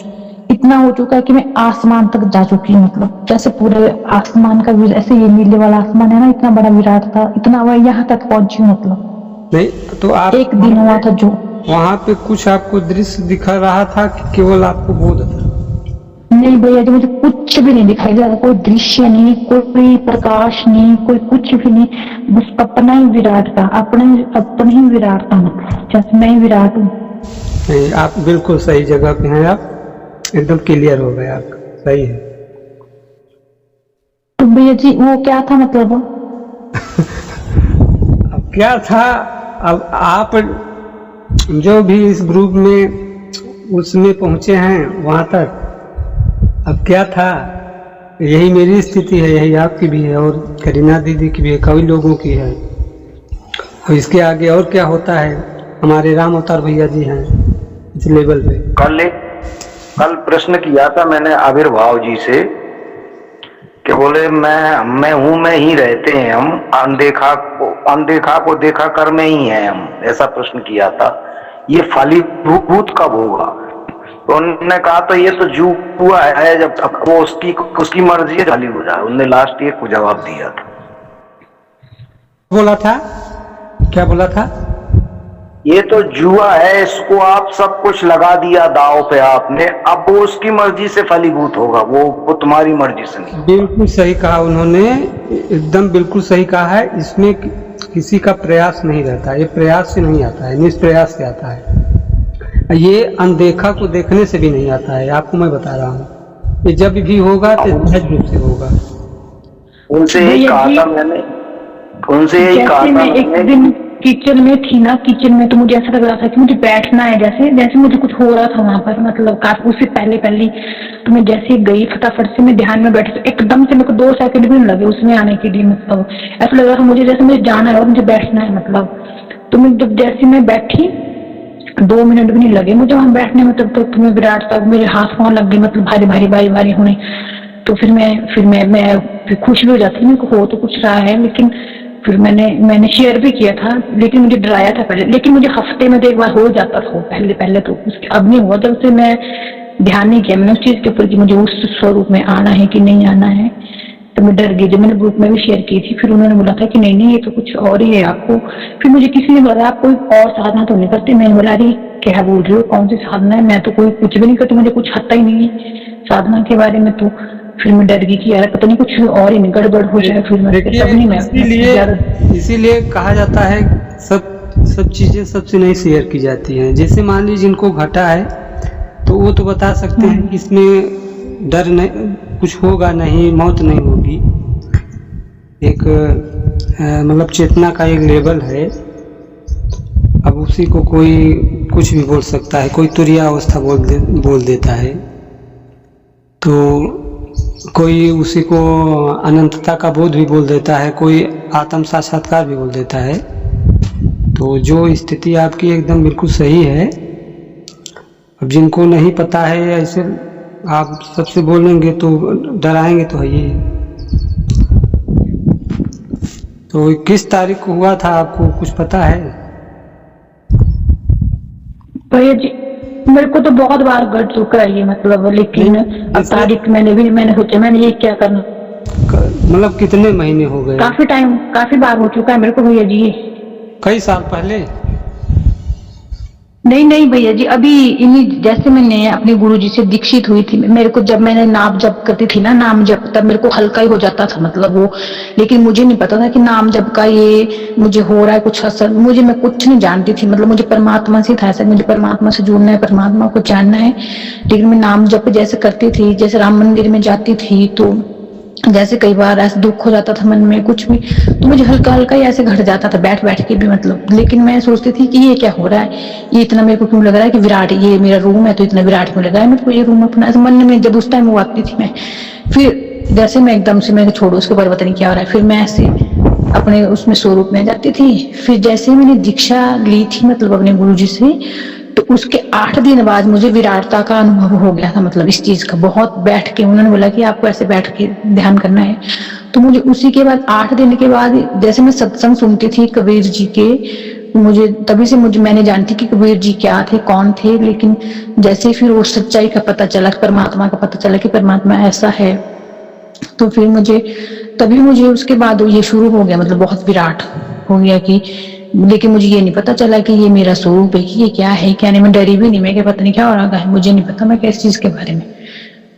इतना हो चुका है कि मैं आसमान तक जा चुकी हूँ, मतलब जैसे पूरे आसमान का ऐसे ये नीले वाला आसमान है ना, इतना बड़ा विराट था, इतना वह यहाँ तक पहुंची हूँ। मतलब नहीं तो आप एक दिन हुआ था जो वहां पे कुछ आपको दृश्य दिखा रहा था कि केवल आपको बोध था? नहीं भैया जी मुझे कुछ भी नहीं दिखाई दे रहा, कोई दृश्य नहीं, कोई प्रकाश नहीं, कोई कुछ भी नहीं, बस अपना ही विराट था, अपने ही विराट था, मतलब जैसे मैं ही विराट हूँ। नहीं, आप बिल्कुल सही जगह पे हैं, आप एकदम क्लियर हो गए, आप सही है। तो भैया जी वो क्या था मतलब? अब क्या था, अब आप जो भी इस ग्रुप में उसमें पहुंचे हैं वहां तक, अब क्या था, यही मेरी स्थिति है, यही आपकी भी है और करीना दीदी की भी है, कई लोगों की है। और इसके आगे और क्या होता है, हमारे राम अवतार भैया जी हैं इस लेवल पे। कल प्रश्न किया था मैंने आविर्भाव जी से कि बोले मैं हूं, मैं ही रहते हैं हम, अनदेखा को देखा कर में ही है हम, ऐसा प्रश्न किया था। ये फलीभूत कब होगा? तो उन्होंने कहा तो ये तो जुआ है, जब तक वो उसकी मर्जी खाली हो जाए। उन्होंने लास्ट ये को जवाब दिया था। बोला था, क्या बोला था? ये तो जुआ है, इसको आप सब कुछ लगा दिया दांव पे आपने, अब वो उसकी मर्जी से फलीभूत होगा, वो तुम्हारी मर्जी से नहीं। बिल्कुल सही कहा उन्होंने, एकदम बिल्कुल सही कहा है। इसमें किसी का प्रयास नहीं रहता, ये प्रयास से नहीं आता है, निष्प्रयास से आता है। ये अनदेखा को देखने से भी नहीं आता है, आपको मैं बता रहा हूँ। ये जब भी होगा तो सहज रूप से होगा। उनसे यही कहा था मैंने, उनसे यही कहा था। एक दिन किचन में थी ना, किचन में तो मुझे ऐसा लग रहा था कि मुझे बैठना है, जैसे मुझे कुछ हो रहा था वहां पर, मतलब काफी उससे पहले तो मैं जैसे गई फटाफट से मैं ध्यान में बैठी, तो एकदम से मेरे को 2 सेकंड भी नहीं लगे उसमें आने के लिए। मतलब ऐसा लग रहा था मुझे जैसे मुझे जाना है और मुझे बैठना है, मतलब तो मैं जब जैसे मैं बैठी 2 मिनट भी नहीं लगे मुझे वहां बैठने में, तब तक मैं विराट तक मेरे हाथ पांव लग गए, मतलब भारी होने। तो फिर मैं खुश भी हो जाती, मेरे को हो तो कुछ रहा है, लेकिन फिर मैंने शेयर भी किया था, लेकिन मुझे डराया था पहले, लेकिन मुझे हफ्ते में तो एक बार हो जाता था पहले तो, अब नहीं हुआ। जब से मैं ध्यान नहीं किया मैंने उस चीज के ऊपर कि मुझे उस स्वरूप में आना है कि नहीं आना है, तो मैं डर गई। जब मैंने ग्रुप में भी शेयर की थी, फिर उन्होंने बोला था कि नहीं ये तो कुछ और ही है आपको। फिर मुझे किसी ने बोला आप कोई और साधना तो नहीं करते? मैं बोला अरे क्या बोल रही हो, कौन सी साधना है, मैं तो कोई कुछ भी नहीं करती, मुझे कुछ आता ही नहीं है साधना के बारे में। तो फिर मैं डर गई कि यार पता नहीं कुछ और ही नहीं गड़बड़ हो जाए। फिर मैं इसीलिए कहा जाता है सब चीजें सबसे नहीं शेयर की जाती हैं। जैसे मान लीजिए जिनको घटा है तो वो तो बता सकते हैं कि इसमें डर नहीं, कुछ होगा नहीं, मौत नहीं होगी। एक मतलब चेतना का एक लेवल है, अब उसी को कोई कुछ भी बोल सकता है, कोई तुरीय अवस्था बोल देता है, तो कोई उसी को अनंतता का बोध भी बोल देता है, कोई आत्म साक्षात्कार भी बोल देता है। तो जो स्थिति आपकी एकदम बिल्कुल सही है। अब जिनको नहीं पता है, ऐसे आप सबसे बोलेंगे तो डराएंगे तो है ही। तो किस तारीख को हुआ था, आपको कुछ पता है? भैया जी मेरे को तो बहुत बार घट चुका है ये, मतलब, लेकिन अब तारीख मैंने सोचा मैंने ये क्या करना। मतलब कितने महीने हो गए? काफी बार हो चुका है मेरे को भैया जी। कई साल पहले? नहीं भैया जी, अभी इन्हीं जैसे मैंने अपने गुरुजी से दीक्षित हुई थी, मेरे को जब मैंने नाम जप करती थी ना, नाम जप, तब मेरे को हल्का ही हो जाता था, मतलब वो, लेकिन मुझे नहीं पता था कि नाम जप का ये मुझे हो रहा है कुछ असर। मैं कुछ नहीं जानती थी, मतलब मुझे परमात्मा से था ऐसा, मुझे परमात्मा से जुड़ना है, परमात्मा को जानना है। लेकिन मैं नाम जप जैसे करती थी, जैसे राम मंदिर में जाती थी, तो जैसे कई बार ऐसा दुख हो जाता था मन में कुछ भी, तो मुझे हल्का हल्का ही ऐसे घट जाता था बैठ के भी, मतलब। लेकिन मैं सोचती थी कि ये क्या हो रहा है, ये इतना मेरे को क्यों लग रहा है कि विराट, ये मेरा रूम है तो इतना विराट क्यों लग रहा है मेरे को ये रूम अपना, ऐसे मन में जब उस टाइम वो आती थी मैं। फिर जैसे मैं एकदम से मैं छोड़ो उसके बाद पता नहीं क्या हो रहा है, फिर मैं ऐसे अपने उसमें स्वरूप में जाती थी। फिर जैसे मैंने दीक्षा ली थी, मतलब अपने गुरुजी से, तो उसके 8 दिन बाद मुझे विराटता का अनुभव हो गया था, मतलब इस चीज का। बहुत बैठ के उन्होंने बोला कि आपको ऐसे बैठ के ध्यान करना है, तो मुझे उसी के बाद 8 दिन के बाद, जैसे मैं सत्संग सुनती थी कबीर जी के, मुझे तभी से मैंने जानती कि कबीर जी क्या थे, कौन थे। लेकिन जैसे फिर वो सच्चाई का पता चला, परमात्मा का पता चला कि परमात्मा ऐसा है, तो फिर तभी मुझे उसके बाद ये शुरू हो गया, मतलब बहुत विराट हो गया कि, लेकिन मुझे ये नहीं पता चला कि ये मेरा स्वरूप है, कि ये क्या है क्या नहीं। मैं डरी भी नहीं, मैं क्या पता नहीं क्या हो रहा है, मुझे नहीं पता मैं किस चीज के बारे में।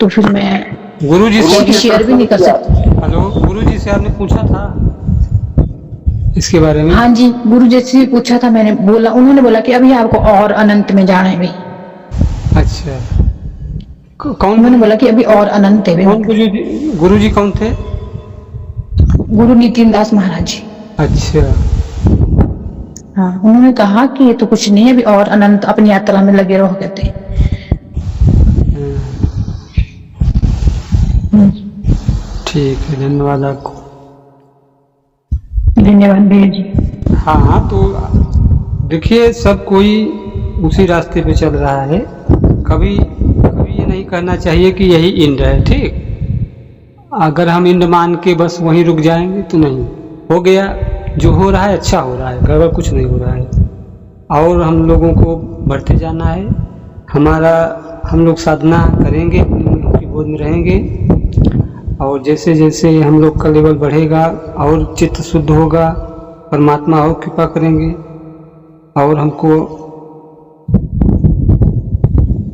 तो फिर मैं गुरुजी से शेयर भी नहीं कर सकती। हेलो, गुरुजी से आपने पूछा था? इसके बारे में? हाँ जी, गुरु जी से पूछा था मैंने, बोला, उन्होंने बोला कि अभी आपको और अनंत में जाना है भाई। अच्छा, कौन? उन्होंने बोला कि अभी और अनंत है कौन भाई। गुरु जी कौन थे? गुरु नितिन दास महाराज जी। अच्छा। हाँ, उन्होंने कहा कि ये तो कुछ नहीं है, अभी और अनंत अपनी यात्रा में लगे रहो, कहते। ठीक है, धन्यवाद आपको। धन्यवाद भैया जी। हाँ हाँ, तो देखिए सब कोई उसी रास्ते पे चल रहा है। कभी कभी ये नहीं कहना चाहिए कि यही इंड है। ठीक, अगर हम इंड मान के बस वहीं रुक जाएंगे तो नहीं हो गया। जो हो रहा है अच्छा हो रहा है, गड़बड़ कुछ नहीं हो रहा है। और हम लोगों को बढ़ते जाना है। हम लोग साधना करेंगे, अपनी गुरु की गोद में रहेंगे, और जैसे जैसे हम लोग का लेवल बढ़ेगा और चित्त शुद्ध होगा, परमात्मा और कृपा करेंगे और हमको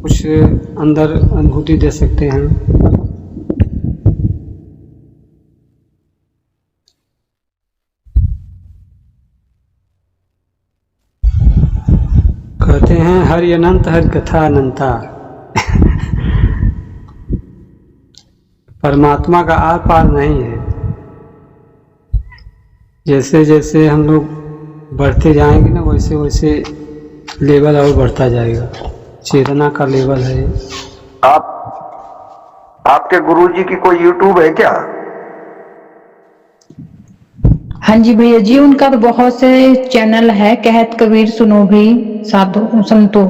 कुछ अंदर अनुभूति दे सकते हैं। कहते हैं हरि अनंत हरि कथा अनंता। परमात्मा का आर पार नहीं है। जैसे जैसे हम लोग बढ़ते जाएंगे ना, वैसे वैसे लेवल और बढ़ता जाएगा। चेतना का लेवल है। आपके गुरुजी की कोई यूट्यूब है क्या? हाँ जी भैया जी, उनका तो बहुत से चैनल है। कहत कबीर सुनो भी साधु संतो।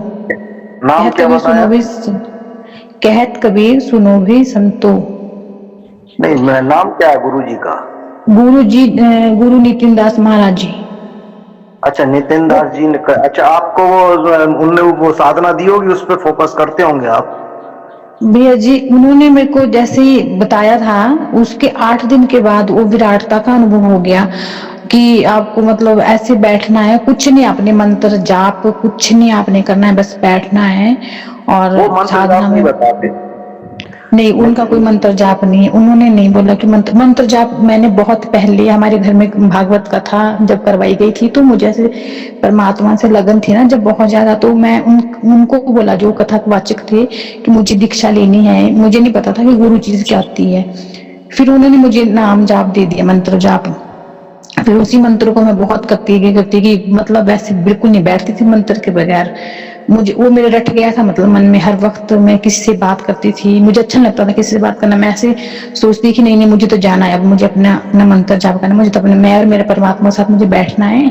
नाम क्या बताया? कहत कबीर सुनो भी संतो। नहीं, मैं नाम क्या है गुरुजी का? गुरु नितिन दास महाराज जी। अच्छा, नितिन दास जी ने। अच्छा, आपको उनने वो साधना दी होगी, उस पर फोकस करते होंगे आप? भैया जी, उन्होंने मेरे को जैसे ही बताया था, उसके 8 दिन के बाद वो विराटता का अनुभव हो गया कि आपको मतलब ऐसे बैठना है, कुछ नहीं, आपने मंत्र जाप कुछ नहीं आपने करना है, बस बैठना है। और साधना में नहीं, उनका कोई मंत्र जाप नहीं है। उन्होंने नहीं बोला कि मंत्र जाप। मैंने बहुत पहले हमारे घर में भागवत कथा जब करवाई गई थी, तो मुझे ऐसे परमात्मा से लगन थी ना जब बहुत ज्यादा, तो मैं उनको बोला, जो कथा वाचक थे, कि मुझे दीक्षा लेनी है। मुझे नहीं पता था कि गुरु चीज क्या होती है। फिर उन्होंने मुझे नाम जाप दे दिया, मंत्र जाप। फिर उसी मंत्र को मैं बहुत करती गई, मतलब वैसे बिल्कुल नहीं बैठती थी मंत्र के बगैर। मुझे वो मेरे रट गया था, मतलब मन में हर वक्त मैं किसी से बात करती थी, मुझे अच्छा लगता था किसी से बात करना। मैं ऐसे सोचती कि नहीं मुझे तो जाना है, अब मुझे अपना मंत्र जाप करना, मुझे तो अपने मैं और मेरे परमात्मा के साथ मुझे बैठना है।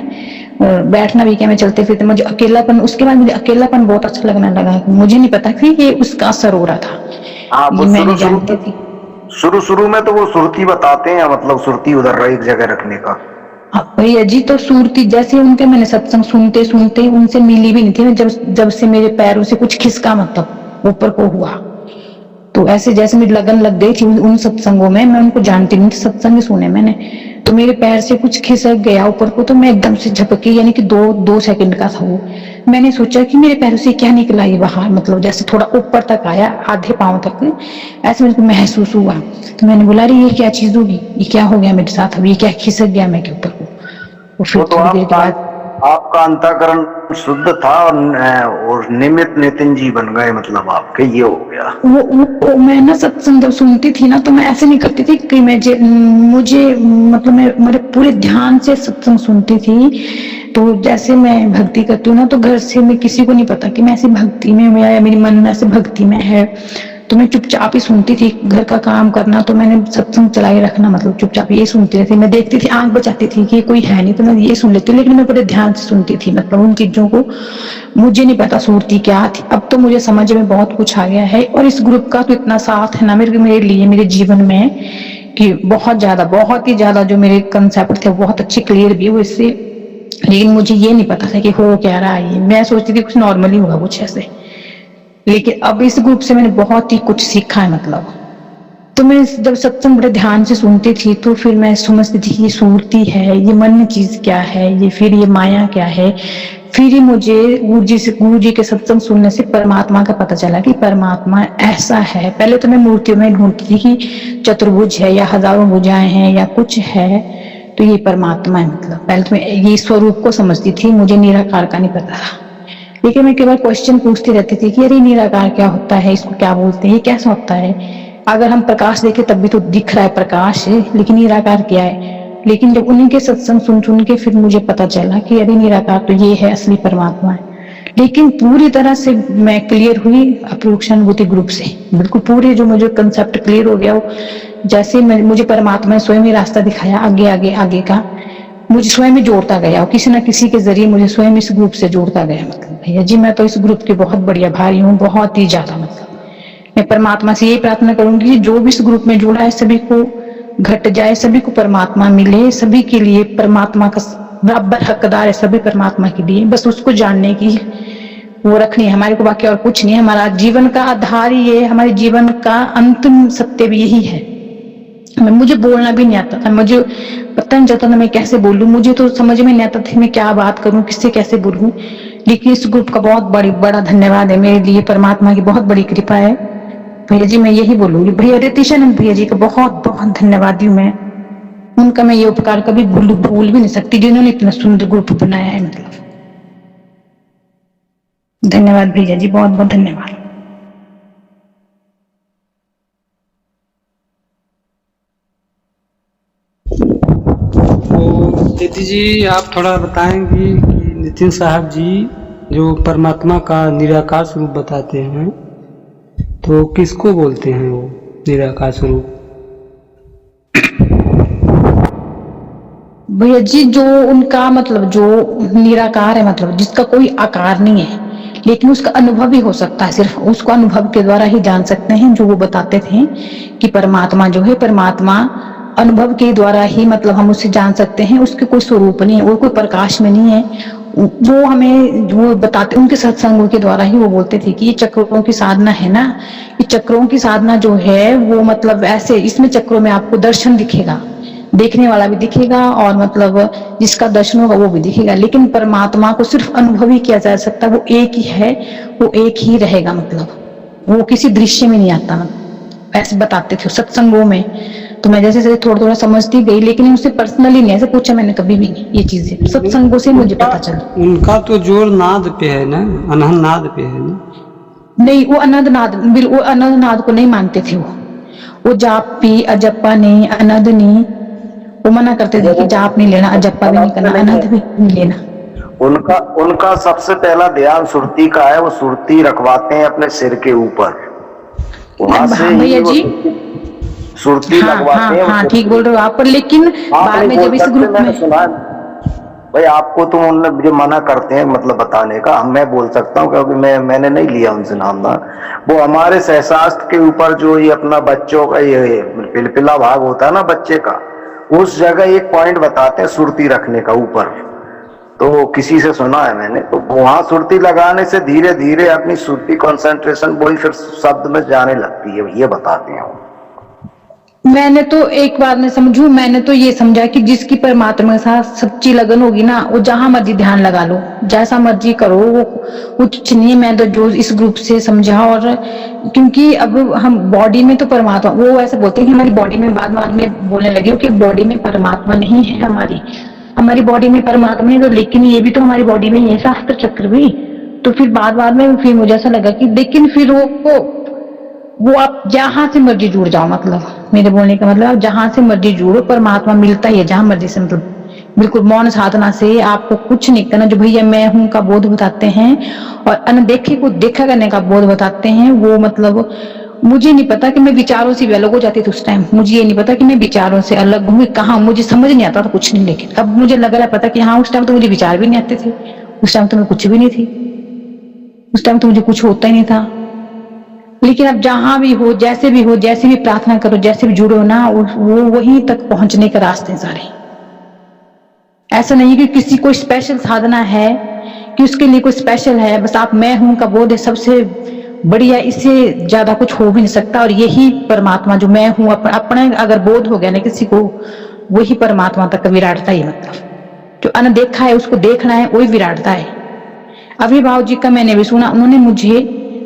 और बैठना भी क्या, मैं चलते फिरते, मुझे अकेलापन, उसके बाद मुझे अकेलापन बहुत अच्छा लगने लगा। मुझे नहीं पता कि ये उसका असर हो रहा था, ये मैं नहीं जानती थी। शुरू में तो वो सुरती बताते हैं, मतलब सुरती उधर एक जगह रखने का। भैया जी, तो सूरती जैसे उनके मैंने सत्संग सुनते सुनते उनसे मिली भी नहीं थी। जब से मेरे पैरों से कुछ खिसका, मतलब ऊपर को हुआ, तो ऐसे जैसे मेरी लगन लग गई थी उन सत्संगों में। मैं उनको जानती नहीं थी, सत्संग सुने मैंने, तो मेरे पैर से कुछ खिसक गया ऊपर को, तो मैं एकदम से झपकी, यानी कि 2 सेकंड का था वो। मैंने सोचा कि मेरे पैरों से क्या निकला ये बाहर, मतलब जैसे थोड़ा ऊपर तक आया, आधे पांव तक, ऐसे मेरे को महसूस हुआ। तो मैंने बोला, अरे ये क्या चीज होगी, ये क्या हो गया मेरे साथ, अब ये क्या खिसक गया मैं के ऊपर को। फिर थोड़ी देर के बाद आपका अंतःकरण शुद्ध था और निमित्त नितिन जी बन गए, मतलब आपके ये हो गया। वो मैं ना सत्संग जब सुनती थी ना, तो मैं ऐसे नहीं करती थी कि मुझे मतलब मैं मेरे पूरे ध्यान से सत्संग सुनती थी। तो जैसे मैं भक्ति करती हूँ ना, तो घर से मैं किसी को नहीं पता कि मैं ऐसी भक्ति में हूँ या मेरी मन में ऐसे भक्ति में है, तो मैं चुपचाप ही सुनती थी। घर का काम करना तो मैंने सत्संग चलाए रखना, मतलब चुपचाप ये सुनती रहती। मैं देखती थी, आंख बचाती थी कि कोई है नहीं, तो मैं ये सुन लेती, लेकिन मैं बड़े ध्यान से सुनती थी, मतलब उन चीजों को। मुझे नहीं पता सुरती क्या थी, अब तो मुझे समझ में बहुत कुछ आ गया है। और इस ग्रुप का तो इतना साथ है ना मेरे लिए, मेरे जीवन में, कि बहुत ही ज्यादा जो मेरे कंसेप्ट थे बहुत अच्छे क्लियर भी हुए इससे। लेकिन मुझे ये नहीं पता था कि हो क्या रहा है। मैं सोचती थी कुछ नॉर्मली होगा कुछ ऐसे, लेकिन अब इस ग्रुप से मैंने बहुत ही कुछ सीखा है। मतलब तो मैं जब सत्संग बड़े ध्यान से सुनती थी, तो फिर मैं समझती थी कि ये सुरती है, ये मन चीज क्या है, ये फिर ये माया क्या है। फिर ही मुझे गुरु जी के सत्संग सुनने से परमात्मा का पता चला कि परमात्मा ऐसा है। पहले तो मैं मूर्तियों में ढूंढती थी कि चतुर्भुज है या हजारों भुजाएं हैं या कुछ है, तो ये परमात्मा है। मतलब पहले तो मैं ये स्वरूप को समझती थी, मुझे निराकार का नहीं पता था। लेकिन मैं केवल क्वेश्चन पूछती रहती थी कि अरे निराकार क्या होता है, इसको क्या बोलते हैं, ये कैसा होता है। अगर हम प्रकाश देखें तब भी तो दिख रहा है प्रकाश है, लेकिन निराकार क्या है। लेकिन जब उन्हीं के सत्संग सुन के फिर मुझे पता चला कि अरे निराकार तो ये है, असली परमात्मा है। लेकिन पूरी तरह से मैं क्लियर हुई अप्रोक्षानुभूति ग्रुप से, बिल्कुल पूरे जो मुझे कंसेप्ट क्लियर हो गया। वो जैसे मुझे परमात्मा ने स्वयं ही रास्ता दिखाया, आगे आगे आगे का मुझे स्वयं ही जोड़ता गया, और किसी न किसी के जरिए मुझे स्वयं इस ग्रुप से जोड़ता गया। मतलब भैया जी मैं तो इस ग्रुप की बहुत बड़ी आभारी हूँ, बहुत ही ज्यादा। मतलब मैं परमात्मा से यही प्रार्थना करूंगी कि जो भी इस ग्रुप में जुड़ा है सभी को घट जाए, सभी को परमात्मा मिले, सभी के लिए परमात्मा का बराबर हकदार है, सभी परमात्मा के लिए। बस उसको जानने की वो रखनी है हमारे को, बाकी और कुछ नहीं है। हमारा जीवन का आधार ही है, हमारे जीवन का अंतिम सत्य भी यही है। मुझे बोलना भी नहीं आता था, मुझे पता नहीं चलता था मैं कैसे बोलूं, मुझे तो समझ में नहीं आता था मैं क्या बात करूं, किससे कैसे बोलूं। लेकिन इस ग्रुप का बहुत बड़ा धन्यवाद है मेरे लिए, परमात्मा की बहुत बड़ी कृपा है। भैया जी मैं यही बोलूंगी, भैया रितिशानंद भैया जी का बहुत बहुत धन्यवाद हूँ मैं। उनका मैं ये उपकार कभी भूल भी नहीं सकती, जिन्होंने इतना सुंदर ग्रुप बनाया है। मतलब धन्यवाद भैया जी, बहुत बहुत धन्यवाद। तो दीदी जी आप थोड़ा बताएंगी कि नितिन साहब जी जो परमात्मा का निराकार स्वरूप बताते हैं तो किसको बोलते हैं वो निराकार स्वरूप? भैया जी जो उनका मतलब जो निराकार है, मतलब जिसका कोई आकार नहीं है लेकिन उसका अनुभव ही हो सकता है, सिर्फ उसको अनुभव के द्वारा ही जान सकते हैं। जो वो बताते थे कि परमात्मा जो है, परमात्मा अनुभव के द्वारा ही मतलब हम उससे जान सकते हैं, उसके कोई स्वरूप नहीं है, वो कोई प्रकाश में नहीं है। वो हमें वो बताते, उनके सत्संगों के द्वारा ही वो बोलते थे कि ये चक्रों की साधना है ना, ये चक्रों की साधना जो है वो मतलब ऐसे, इसमें चक्रों में आपको दर्शन दिखेगा, देखने वाला भी दिखेगा और मतलब जिसका दर्शन होगा वो भी दिखेगा। लेकिन परमात्मा को सिर्फ अनुभव ही किया जा सकता, वो एक ही है, वो एक ही रहेगा। मतलब वो किसी दृश्य में नहीं आता, ऐसे बताते थे सत्संगों में। तो मैं जैसे थोड़ा थोड़ा समझती गई, लेकिन उनसे पर्सनली नहीं ऐसे पूछा मैंने कभी भी नहीं ये चीजें, सत्संगों से मुझे पता चला। उनका तो जोर नाद पे है ना, अनहद नाद पे है ना? नहीं वो अनंत नाद, वो अनंत नाद को नहीं मानते थे। वो जाप भी अजप्पा नहीं, अनंत नहीं, वो मना करते थे कि जाप नहीं लेना, अजप्पा भी नहीं करना, अनंत भी नहीं लेना। उनका सबसे पहला ध्यान सुरती का है, वो सुरती रखवाते हैं अपने सिर के ऊपर, वहां से भैया जी सुरती लगवाते हैं। हाँ ठीक बोल रहे हो आप, पर लेकिन बाद में जब इस ग्रुप में सुना भाई आपको तो उन्होंने मुझे मना करते हैं मतलब बताने का, मैं बोल सकता हूँ क्योंकि मैंने नहीं लिया उनसे नामदान। वो हमारे सहशास्त्र के ऊपर जो ये अपना बच्चों का ये पिलपिला भाग होता है ना बच्चे का, उस जगह एक पॉइंट बताते हैं सुरती रखने का ऊपर, तो किसी से सुना है मैंने। तो वहां सुरती लगाने से धीरे धीरे अपनी सुरती कंसंट्रेशन वही फिर शब्द में जाने लगती है, ये बताते हैं। मैंने तो एक बात नहीं समझू, मैंने तो ये समझा कि जिसकी परमात्मा के साथ सच्ची लगन होगी ना, वो जहां मर्जी ध्यान लगा लो, जैसा मर्जी करो, वो कुछ नहीं। मैं तो जो इस ग्रुप से समझा, और क्योंकि अब हम बॉडी में तो परमात्मा, वो ऐसे बोलते हैं कि हमारी बॉडी में, बाद में बोलने लगे कि बॉडी में परमात्मा नहीं है, हमारी बॉडी में परमात्मा है, तो लेकिन ये भी तो हमारी बॉडी में ही है, शास्त्र चक्र भी। तो फिर बाद में फिर मुझे ऐसा लगा कि लेकिन फिर वो आप जहां से मर्जी जुड़ जाओ, मतलब मेरे बोलने का मतलब आप जहां से मर्जी जुड़ो, परमात्मा मिलता ही है जहां मर्जी से। मतलब बिल्कुल मौन साधना से आपको कुछ नहीं करना, जो भैया मैं हूं का बोध बताते हैं और अनदेखे को देखा करने का बोध बताते हैं, वो मतलब मुझे नहीं पता कि मैं विचारों से भी अलग हो जाती थी उस टाइम, मुझे ये नहीं पता कि मैं विचारों से अलग हूँ कहाँ, मुझे समझ नहीं आता था कुछ नहीं। लेकिन अब मुझे लग रहा पता कि हाँ उस टाइम तो मुझे विचार भी नहीं आते थे, उस टाइम तो मैं कुछ भी नहीं थी, उस टाइम तो मुझे कुछ होता ही नहीं था। लेकिन अब जहां भी हो, जैसे भी हो, जैसे भी प्रार्थना करो, जैसे भी जुड़ो ना, वो वहीं तक पहुंचने के रास्ते सारे। ऐसा नहीं कि किसी को स्पेशल साधना है कि उसके लिए कोई स्पेशल है, बस आप मैं हूं का बोध है सबसे बढ़िया, इससे ज्यादा कुछ हो भी नहीं सकता। और यही परमात्मा जो मैं हूं अपने अगर बोध हो गया ना किसी को, वही परमात्मा तक विराटता ही, मतलब जो अनदेखा है उसको देखना है, वही विराटता है। अभी भाव जी का मैंने भी सुना,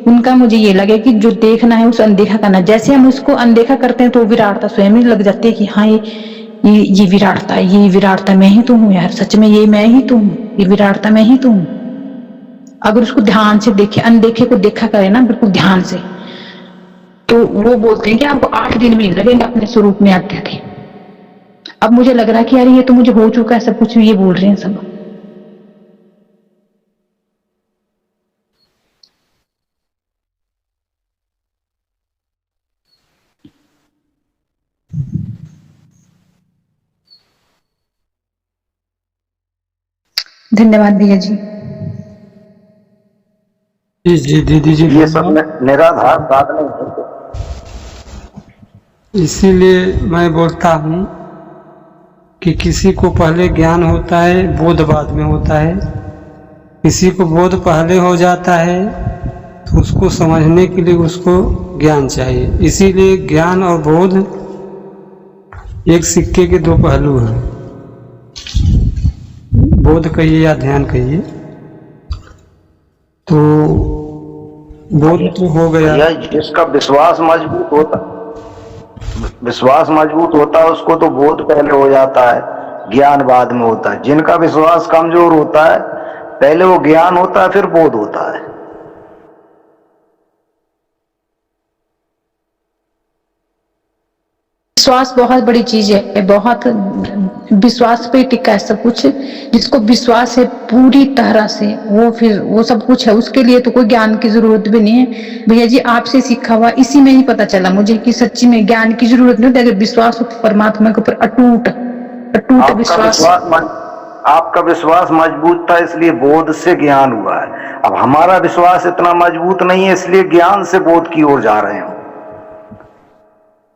उनका मुझे ये लगे कि जो देखना है उसे अनदेखा करना, जैसे हम उसको अनदेखा करते हैं तो विराटता स्वयं ही लग जाती है कि हाँ ये विराटता, ये विराटता मैं ही तो हूँ यार, सच में ये मैं ही तो हूँ, ये विराटता मैं ही तो हूँ। अगर उसको ध्यान से देखे, अनदेखे को देखा करे ना बिल्कुल ध्यान से, तो वो बोलते हैं कि आपको 8 दिन में लगेंगे अपने स्वरूप में आते थे। अब मुझे लग रहा है कि यार ये तो मुझे हो चुका है सब कुछ, ये बोल रहे हैं सब। धन्यवाद भैया जी। जी दीदी जी, ये सब निराधार साधन है। इसीलिए मैं बोलता हूँ कि किसी को पहले ज्ञान होता है, बोध बाद में होता है। किसी को बोध पहले हो जाता है तो उसको समझने के लिए उसको ज्ञान चाहिए। इसीलिए ज्ञान और बोध एक सिक्के के 2 पहलू हैं। बोध कहिए या ध्यान कहिए, तो बोध तो हो गया। जिसका विश्वास मजबूत होता है उसको तो बोध पहले हो जाता है, ज्ञान बाद में होता है। जिनका विश्वास कमजोर होता है पहले वो ज्ञान होता है, फिर बोध होता है। विश्वास बहुत बड़ी चीज है, बहुत विश्वास पे टिका है सब कुछ। जिसको विश्वास है पूरी तरह से, वो फिर वो सब कुछ है। उसके लिए तो कोई ज्ञान की जरूरत भी नहीं है। भैया जी आपसे सीखा हुआ इसी में ही पता चला मुझे कि सच्ची में ज्ञान की जरूरत नहीं होती अगर विश्वास हो परमात्मा के ऊपर अटूट विश्वास। आपका विश्वास मजबूत था इसलिए बोध से ज्ञान हुआ है। अब हमारा विश्वास इतना मजबूत नहीं है इसलिए ज्ञान से बोध की ओर जा रहे हैं।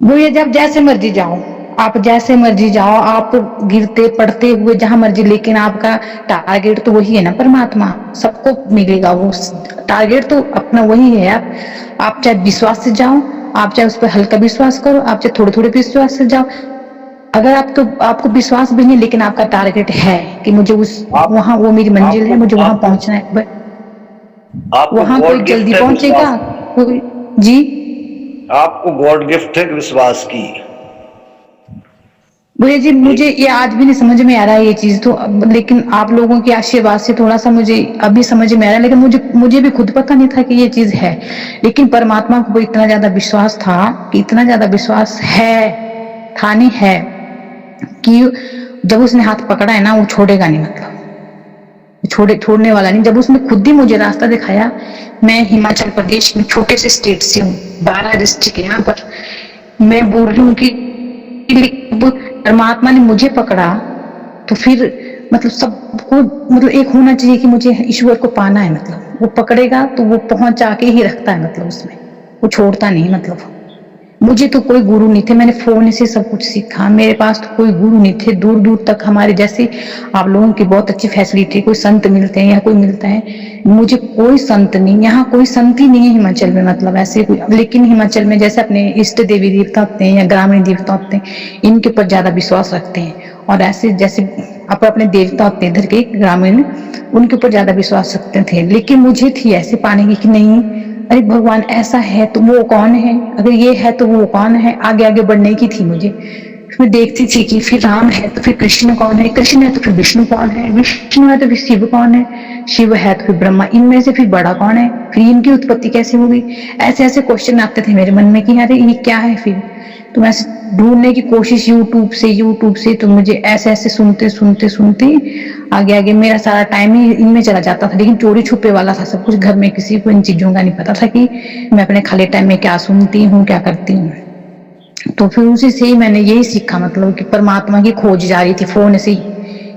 वो ये जब जैसे मर्जी जाओ, आप जैसे मर्जी जाओ, आप गिरते पड़ते हुए जहां मर्जी, लेकिन आपका टारगेट तो वही है ना, परमात्मा। सबको मिलेगा वो टारगेट तो अपना वही है। आप चाहे विश्वास से जाओ, आप चाहे उस पर हल्का विश्वास करो, आप चाहे थोड़े थोड़े विश्वास से जाओ। अगर आपको विश्वास भी नहीं लेकिन आपका टारगेट है कि मुझे वहां वो मेरी मंजिल है, मुझे वहां पहुंचना है, वहां कोई जल्दी पहुंचेगा कोई। जी आपको गॉड गिफ्ट है विश्वास की। भैया जी मुझे ये आज भी नहीं समझ में आ रहा है ये चीज तो, लेकिन आप लोगों के आशीर्वाद से थोड़ा सा मुझे अभी समझ में आ रहा है। लेकिन मुझे भी खुद पता नहीं था कि ये चीज है, लेकिन परमात्मा को इतना ज्यादा विश्वास था कि इतना ज्यादा विश्वास था नहीं है कि जब उसने हाथ पकड़ा है ना वो छोड़ेगा नहीं, मतलब छोड़ने वाला नहीं। जब उसने खुद ही मुझे रास्ता दिखाया, मैं हिमाचल प्रदेश में छोटे से स्टेट से हूँ, 12 डिस्ट्रिक्ट यहाँ पर, मैं बोल रही हूँ कि परमात्मा ने मुझे पकड़ा तो फिर मतलब सबको मतलब एक होना चाहिए कि मुझे ईश्वर को पाना है। मतलब वो पकड़ेगा तो वो पहुंचा के ही रखता है, मतलब उसमें वो छोड़ता नहीं। मतलब मुझे तो कोई गुरु नहीं थे, मैंने फोन से सब कुछ सीखा। मेरे पास तो कोई गुरु नहीं थे, दूर दूर तक हमारे जैसे आप लोगों की बहुत अच्छी फैसिलिटी, कोई संत मिलते हैं या कोई मिलता है, मुझे कोई संत नहीं, यहाँ कोई संत ही नहीं है हिमाचल में, मतलब ऐसे कोई। लेकिन हिमाचल में जैसे अपने इष्ट देवी देवता होते हैं या ग्रामीण देवता होते हैं, इनके ऊपर ज्यादा विश्वास रखते हैं। और ऐसे जैसे अपने देवता होते हैं इधर के ग्रामीण, उनके ऊपर ज्यादा विश्वास रखते थे। लेकिन मुझे थी ऐसे पाने की कि नहीं, अरे भगवान ऐसा है तो वो कौन है, अगर ये है तो वो कौन है, आगे आगे बढ़ने की थी मुझे। मैं देखती थी कि फिर राम है तो फिर कृष्ण कौन है, कृष्ण है तो फिर विष्णु कौन है, विष्णु है तो फिर शिव कौन है, शिव है तो फिर ब्रह्मा, इनमें से फिर बड़ा कौन है, फिर इनकी उत्पत्ति कैसे होगी। ऐसे ऐसे क्वेश्चन आते थे मेरे मन में कि अरे ये क्या है। फिर तो मैं ढूंढने की कोशिश यूट्यूब से, तो मुझे ऐसे ऐसे सुनते आगे आगे मेरा सारा टाइम ही इनमें चला जाता था। लेकिन चोरी छुपे वाला था सब कुछ, घर में किसी को इन चीजों का नहीं पता था कि मैं अपने खाली टाइम में क्या सुनती हूँ, क्या करती हूँ। तो फिर उसी से ही मैंने यही सीखा, मतलब कि परमात्मा की खोज जारी थी फोन से ही।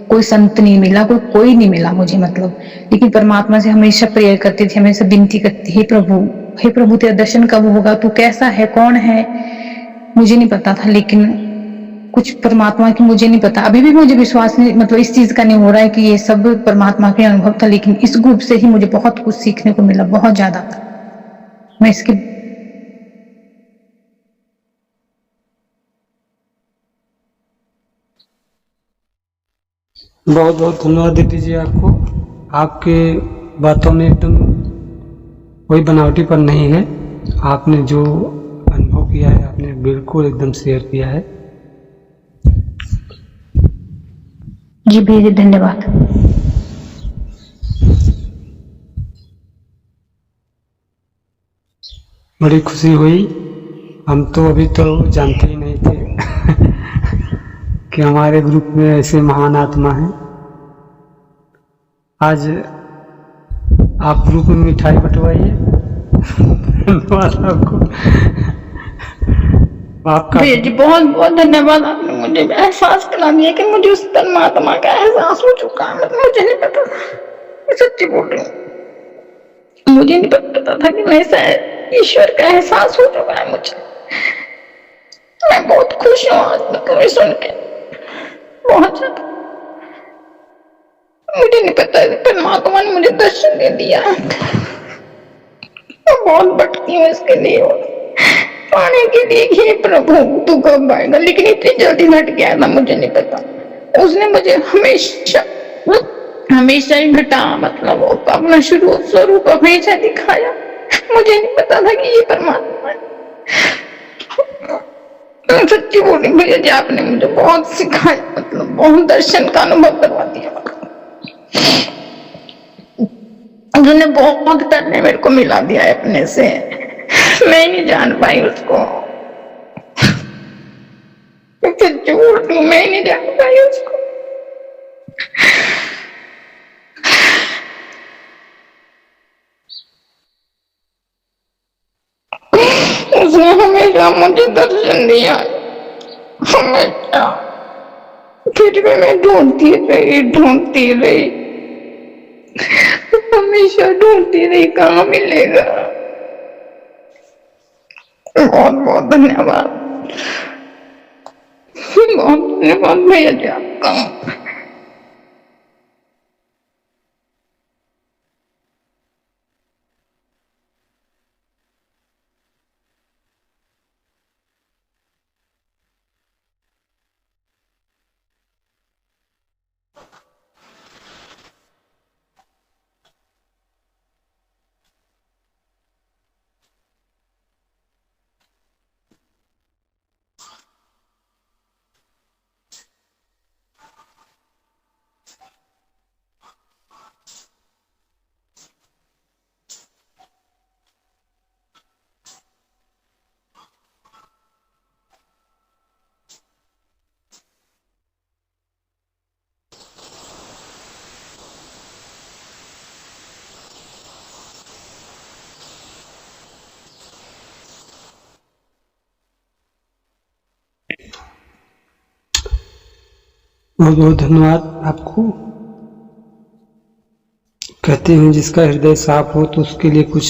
कोई संत नहीं मिला, कोई नहीं मिला मुझे, मतलब। लेकिन परमात्मा से हमेशा प्रेयर करती थी, हमेशा विनती करती, हे प्रभु तेरा दर्शन कब होगा, तू कैसा है, कौन है, मुझे नहीं पता था। लेकिन कुछ परमात्मा की मुझे नहीं पता, अभी भी मुझे विश्वास नहीं, मतलब इस चीज का नहीं हो रहा है कि ये सब परमात्मा के अनुभव था। लेकिन इस ग्रुप से ही मुझे बहुत कुछ सीखने को मिला, बहुत ज्यादा। मैं इसके बहुत बहुत धन्यवाद दीदी जी आपको। आपके बातों में एकदम कोई बनावटीपन नहीं है। आपने जो अनुभव किया है आपने बिल्कुल एकदम शेयर किया है। जी भैया जी, धन्यवाद। बड़ी खुशी हुई। हम तो अभी तो जानते ही नहीं थे कि हमारे ग्रुप में ऐसे महान आत्मा हैं। आज आप ग्रुप में मिठाई बंटवाइए धन्यवाद आपको। आपका भैया जी बहुत बहुत धन्यवाद, आपने मुझे एहसास करा दिया कि मुझे उस परमात्मा का एहसास हो चुका है। मतलब मुझे नहीं पता था, मैं सच्ची बोल रही हूँ, मुझे नहीं पता था कि मैं शायद ईश्वर का एहसास हो चुका है मुझे। मैं बहुत खुश हूँ आज, मतलब ये सुन के बहुत ज्यादा। मुझे नहीं पता परमात्मा ने मुझे दर्शन दे दिया। मैं बहुत भटकी हूँ इसके लिए और पाने के लिए कि हे प्रभु तू कब आएगा, लेकिन इतनी जल्दी घट गया था मुझे नहीं पता। उसने मुझे हमेशा हमेशा ही घटा, मतलब अपना शुरू स्वरूप हमेशा दिखाया। मुझे नहीं पता था कि ये परमात्मा है। मैं सच्ची बोली भैया जी, आपने मुझे बहुत सिखाया, मतलब बहुत दर्शन का अनुभव करवा दिया। उन्होंने बहुत करने मेरे को मिला दिया है अपने से, मैं नहीं जान पाई उसको। सच्ची बोल रही हूँ, मैं नहीं जान पाई उसको। उसने हमेशा मुझे दर्शन दिया, हमेशा। फिर भी मैं ढूंढती रही, हमेशा ढूंढती रही, कहाँ मिलेगा। बहुत बहुत धन्यवाद, बहुत धन्यवाद भैया जी आपका। बहुत बहुत धन्यवाद आपको। कहते हैं जिसका हृदय साफ हो तो उसके लिए कुछ